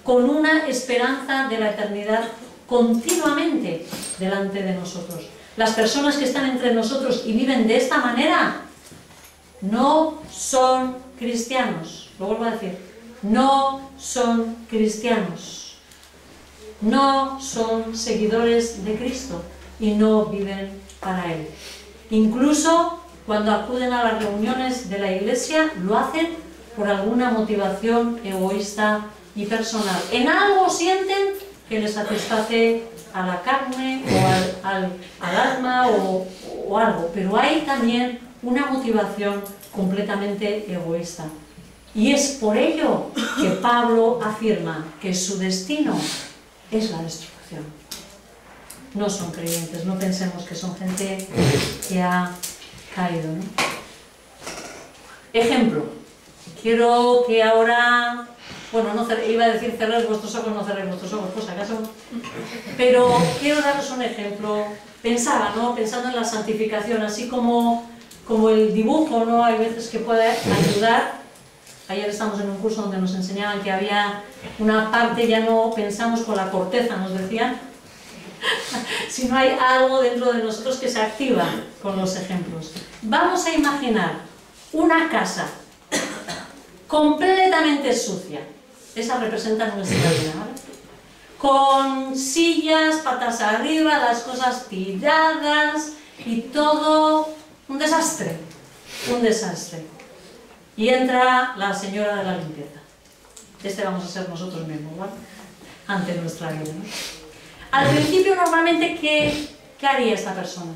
con una esperanza de la eternidad continuamente delante de nosotros. Las personas que están entre nosotros y viven de esta manera no son cristianos. Lo vuelvo a decir, no son cristianos. No son seguidores de Cristo y no viven para Él. Incluso cuando acuden a las reuniones de la iglesia, lo hacen por alguna motivación egoísta y personal. En algo sienten que les satisface a la carne o al alma o algo, pero hay también una motivación completamente egoísta. Y es por ello que Pablo afirma que su destino es la destrucción. No son creyentes, no pensemos que son gente que ha caído, ¿no? Ejemplo, quiero que ahora, bueno, iba a decir cerréis vuestros ojos, no cerréis vuestros ojos, pues acaso, pero quiero daros un ejemplo. Pensaba, ¿no? Pensando en la santificación, así como el dibujo, ¿no? Hay veces que puede ayudar. Ayer estamos en un curso donde nos enseñaban que había una parte, ya no pensamos con la corteza, nos decían, sino hay algo dentro de nosotros que se activa con los ejemplos. Vamos a imaginar una casa completamente sucia. Esa representa nuestra vida, ¿vale? Con sillas, patas arriba, las cosas tiradas y todo un desastre, un desastre. Y entra la señora de la limpieza. Vamos a ser nosotros mismos, ¿vale? Ante nuestra vida, ¿no? Al principio, normalmente, ¿qué haría esta persona?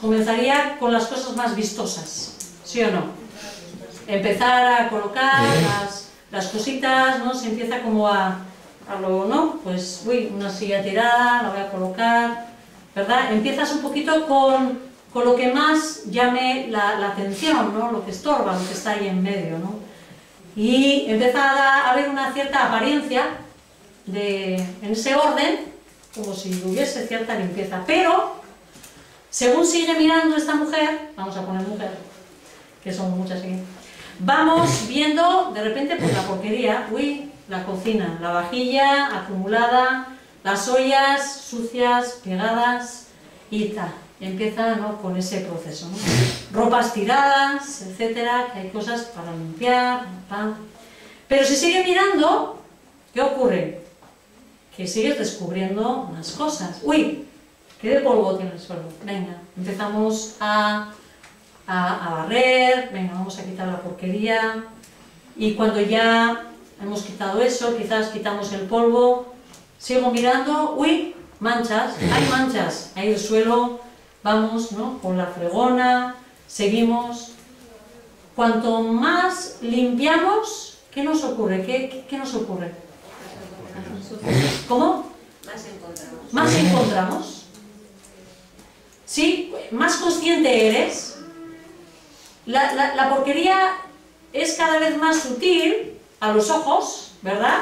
Comenzaría con las cosas más vistosas, ¿sí o no? Empezar a colocar las cositas, ¿no? Se empieza como a lo, ¿no? Pues, uy, una silla tirada, la voy a colocar, ¿verdad? Empiezas un poquito con lo que más llame la atención, ¿no? Lo que estorba, lo que está ahí en medio, ¿no? Y empieza a haber una cierta apariencia en ese orden, como si hubiese cierta limpieza, pero según sigue mirando esta mujer, vamos a poner mujer, que son muchas aquí, vamos viendo de repente pues la porquería, uy, la cocina, la vajilla acumulada, las ollas sucias, pegadas y tal. Empieza, ¿no? Con ese proceso, ¿no? Ropas tiradas, etcétera, que hay cosas para limpiar, pan. Pero si sigue mirando, ¿qué ocurre? Que sigues descubriendo más cosas. ¡Uy! ¿Qué de polvo tiene el suelo? Venga, empezamos a barrer, venga, vamos a quitar la porquería. Y cuando ya hemos quitado eso, quizás quitamos el polvo, sigo mirando, ¡uy! Manchas, hay manchas, hay el suelo, vamos, ¿no? Con la fregona, seguimos. Cuanto más limpiamos, ¿qué nos ocurre? ¿Qué nos ocurre? ¿Cómo? Más encontramos. Más encontramos. ¿Sí? Más consciente eres. La porquería es cada vez más sutil a los ojos, ¿verdad?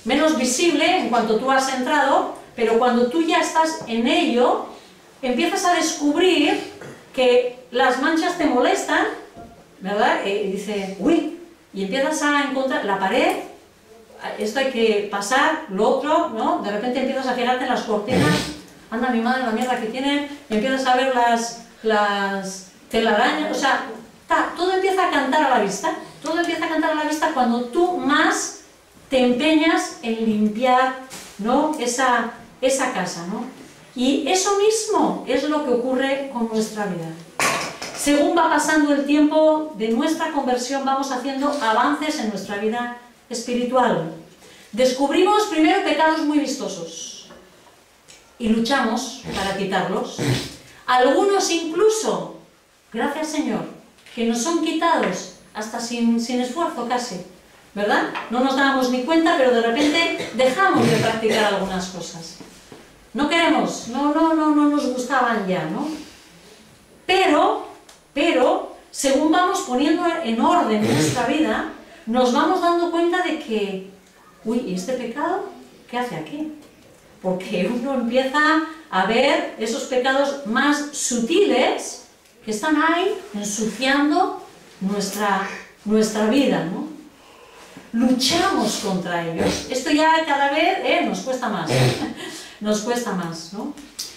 Menos visible en cuanto tú has entrado, pero cuando tú ya estás en ello, empiezas a descubrir que las manchas te molestan, ¿verdad? Y dice, uy, y empiezas a encontrar la pared, esto hay que pasar, lo otro, ¿no? De repente empiezas a fijarte en las cortinas, anda mi madre la mierda que tienen, y empiezas a ver las telarañas, o sea, todo empieza a cantar a la vista, todo empieza a cantar a la vista cuando tú más te empeñas en limpiar, ¿no? esa casa, ¿no? Y eso mismo es lo que ocurre con nuestra vida. Según va pasando el tiempo de nuestra conversión, vamos haciendo avances en nuestra vida espiritual. Descubrimos primero pecados muy vistosos y luchamos para quitarlos. Algunos incluso, gracias Señor, que nos son quitados hasta sin esfuerzo casi, ¿verdad? No nos dábamos ni cuenta, pero de repente dejamos de practicar algunas cosas. No queremos, no nos gustaban ya, ¿no? Pero, según vamos poniendo en orden nuestra vida, nos vamos dando cuenta de que, uy, ¿y este pecado qué hace aquí? Porque uno empieza a ver esos pecados más sutiles que están ahí ensuciando nuestra vida, ¿no? Luchamos contra ellos. Esto ya cada vez nos cuesta más, nos cuesta más, ¿no?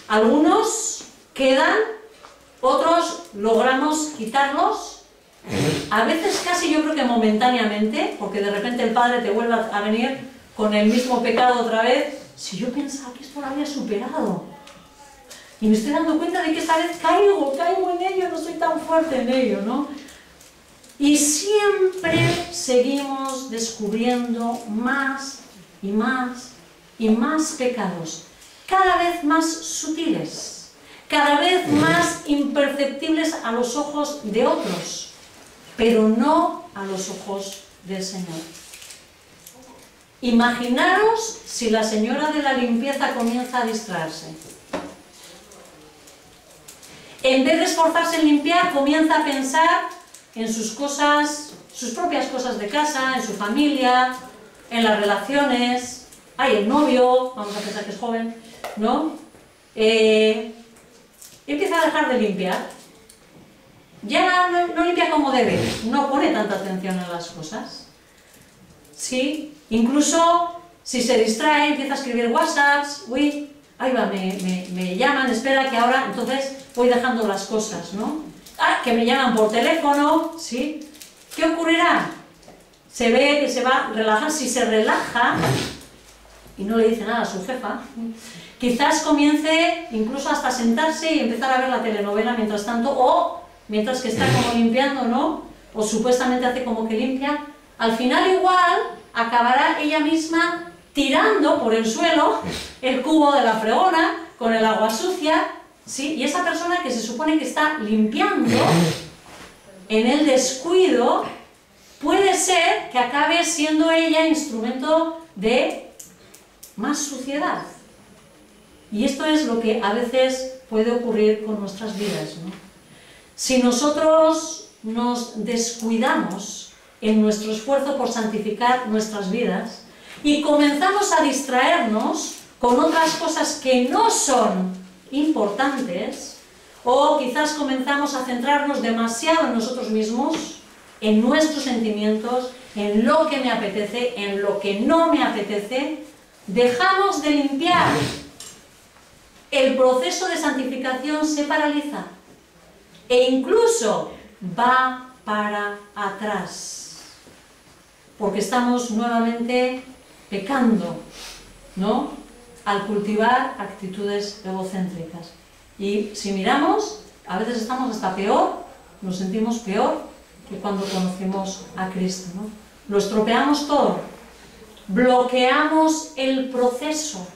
Algunos quedan, otros logramos quitarlos, a veces casi yo creo que momentáneamente, porque de repente el Padre te vuelve a venir con el mismo pecado otra vez. Si yo pensaba que esto lo había superado, y me estoy dando cuenta de que esta vez caigo en ello, no soy tan fuerte en ello, ¿no? Y siempre seguimos descubriendo más y más y más pecados, cada vez más sutiles, cada vez más imperceptibles a los ojos de otros, pero no a los ojos del Señor. Imaginaros si la señora de la limpieza comienza a distraerse. En vez de esforzarse en limpiar, comienza a pensar en sus cosas, sus propias cosas de casa, en su familia, en las relaciones. Hay el novio, vamos a pensar que es joven, ¿no? Empieza a dejar de limpiar. Ya no limpia como debe, no pone tanta atención en las cosas. Sí, incluso si se distrae, empieza a escribir WhatsApps, uy, ahí va, me llaman, espera que ahora, entonces voy dejando las cosas, ¿no? Ah, que me llaman por teléfono, ¿sí? ¿Qué ocurrirá? Se ve que se va a relajar. Si se relaja y no le dice nada a su jefa, quizás comience incluso hasta sentarse y empezar a ver la telenovela mientras tanto, o mientras que está como limpiando, ¿no? O supuestamente hace como que limpia. Al final igual acabará ella misma tirando por el suelo el cubo de la fregona con el agua sucia, ¿sí? Y esa persona que se supone que está limpiando, en el descuido, puede ser que acabe siendo ella instrumento de más suciedad. Y esto es lo que a veces puede ocurrir con nuestras vidas, ¿no? Si nosotros nos descuidamos en nuestro esfuerzo por santificar nuestras vidas y comenzamos a distraernos con otras cosas que no son importantes, o quizás comenzamos a centrarnos demasiado en nosotros mismos, en nuestros sentimientos, en lo que me apetece, en lo que no me apetece, dejamos de limpiar. El proceso de santificación se paraliza e incluso va para atrás, porque estamos nuevamente pecando, ¿no?, al cultivar actitudes egocéntricas. Y si miramos, a veces estamos hasta peor, nos sentimos peor que cuando conocimos a Cristo, ¿no? Lo estropeamos todo, bloqueamos el proceso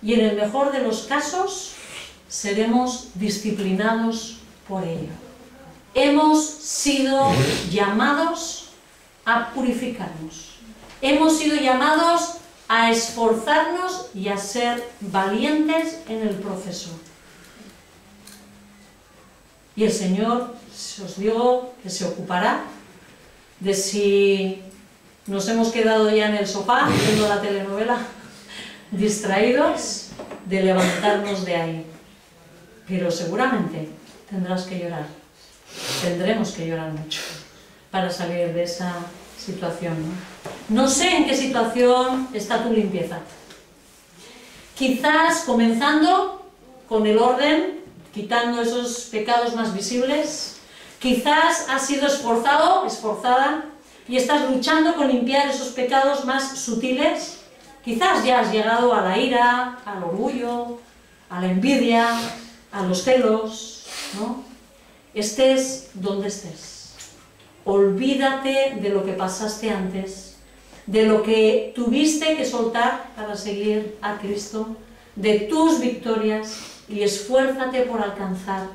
y en el mejor de los casos seremos disciplinados por ello. Hemos sido llamados a purificarnos, hemos sido llamados a esforzarnos y a ser valientes en el proceso. Y el Señor, os digo, que se ocupará de si nos hemos quedado ya en el sofá viendo la telenovela, distraídos, de levantarnos de ahí. Pero seguramente tendrás que llorar, tendremos que llorar mucho para salir de esa situación, ¿no? No sé en qué situación está tu limpieza. Quizás comenzando con el orden, quitando esos pecados más visibles. Quizás has sido esforzado, esforzada, y estás luchando con limpiar esos pecados más sutiles. Quizás ya has llegado a la ira, al orgullo, a la envidia, a los celos, ¿no? Estés donde estés. Olvídate de lo que pasaste antes, de lo que tuviste que soltar para seguir a Cristo, de tus victorias, y esfuérzate por alcanzar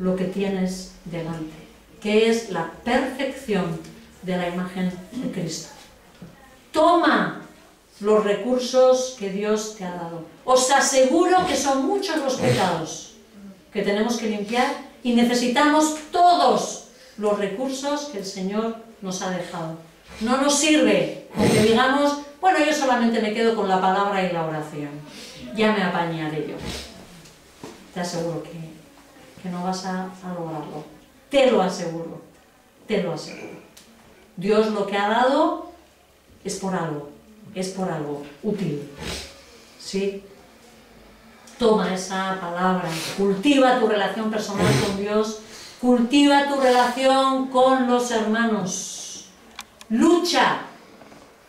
lo que tienes delante, que es la perfección de la imagen de Cristo. Toma los recursos que Dios te ha dado. Os aseguro que son muchos los pecados que tenemos que limpiar y necesitamos todos los recursos que el Señor nos ha dejado. No nos sirve con que digamos, bueno, yo solamente me quedo con la palabra y la oración, ya me apañaré yo. Te aseguro que no vas a lograrlo. Te lo aseguro, te lo aseguro. Dios lo que ha dado es por algo útil, ¿sí? Toma esa palabra, cultiva tu relación personal con Dios, cultiva tu relación con los hermanos, lucha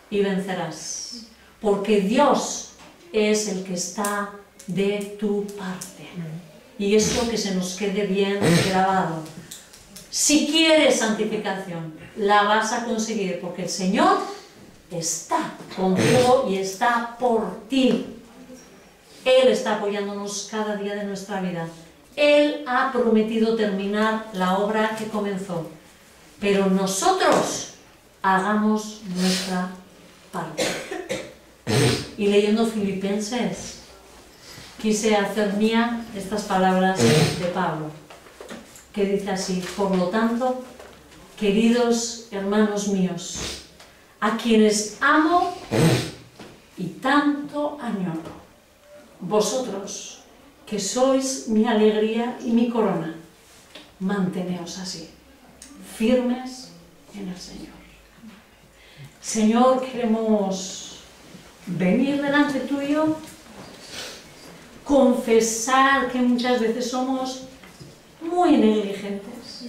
y vencerás, porque Dios es el que está de tu parte. Y eso que se nos quede bien grabado. Si quieres santificación, la vas a conseguir, porque el Señor está contigo y está por ti. Él está apoyándonos cada día de nuestra vida. Él ha prometido terminar la obra que comenzó. Pero nosotros hagamos nuestra parte. Y leyendo Filipenses, quise hacer mía estas palabras de Pablo, que dice así: por lo tanto, queridos hermanos míos, a quienes amo y tanto añoro, vosotros, que sois mi alegría y mi corona, manteneos así, firmes en el Señor. Señor, queremos venir delante tuyo, confesar que muchas veces somos muy negligentes,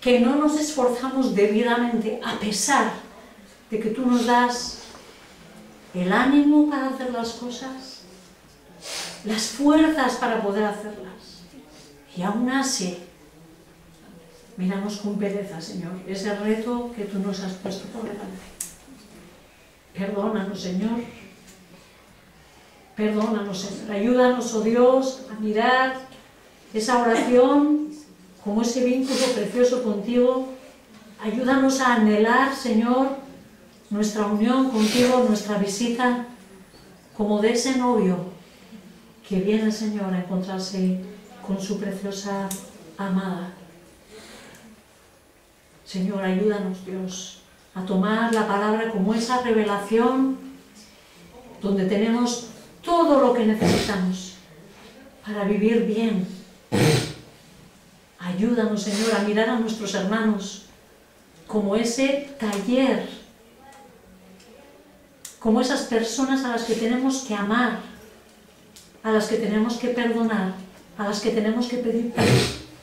que no nos esforzamos debidamente, a pesar de que tú nos das el ánimo para hacer las cosas, las fuerzas para poder hacerlas, y aún así miramos con pereza, Señor, ese reto que tú nos has puesto por delante. Perdónanos, Señor, perdónanos, Señor, ayúdanos, oh Dios, a mirar esa oración como ese vínculo precioso contigo. Ayúdanos a anhelar, Señor, nuestra unión contigo, nuestra visita, como de ese novio que viene, Señor, a encontrarse con su preciosa amada. Señor, ayúdanos, Dios, a tomar la palabra como esa revelación donde tenemos todo lo que necesitamos para vivir bien. Ayúdanos, Señor, a mirar a nuestros hermanos como ese taller, como esas personas a las que tenemos que amar, a las que tenemos que perdonar, a las que tenemos que pedir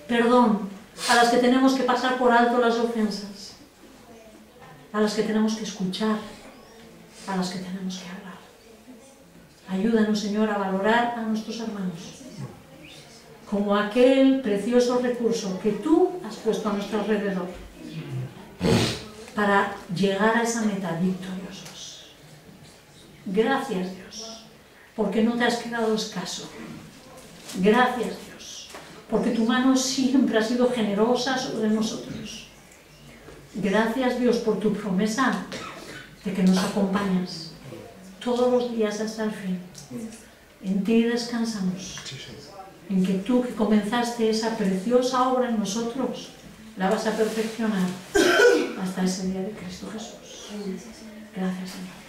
perdón, a las que tenemos que pasar por alto las ofensas, a las que tenemos que escuchar, a las que tenemos que hablar. Ayúdanos, Señor, a valorar a nuestros hermanos como aquel precioso recurso que tú has puesto a nuestro alrededor para llegar a esa meta victoriosos. Gracias, Dios, porque no te has quedado escaso. Gracias, Dios, porque tu mano siempre ha sido generosa sobre nosotros. Gracias, Dios, por tu promesa de que nos acompañas todos los días hasta el fin. En ti descansamos, en que tú, que comenzaste esa preciosa obra en nosotros, la vas a perfeccionar hasta ese día de Cristo Jesús. Gracias, Señor.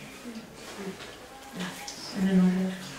Gracias. En el nombre de Jesús.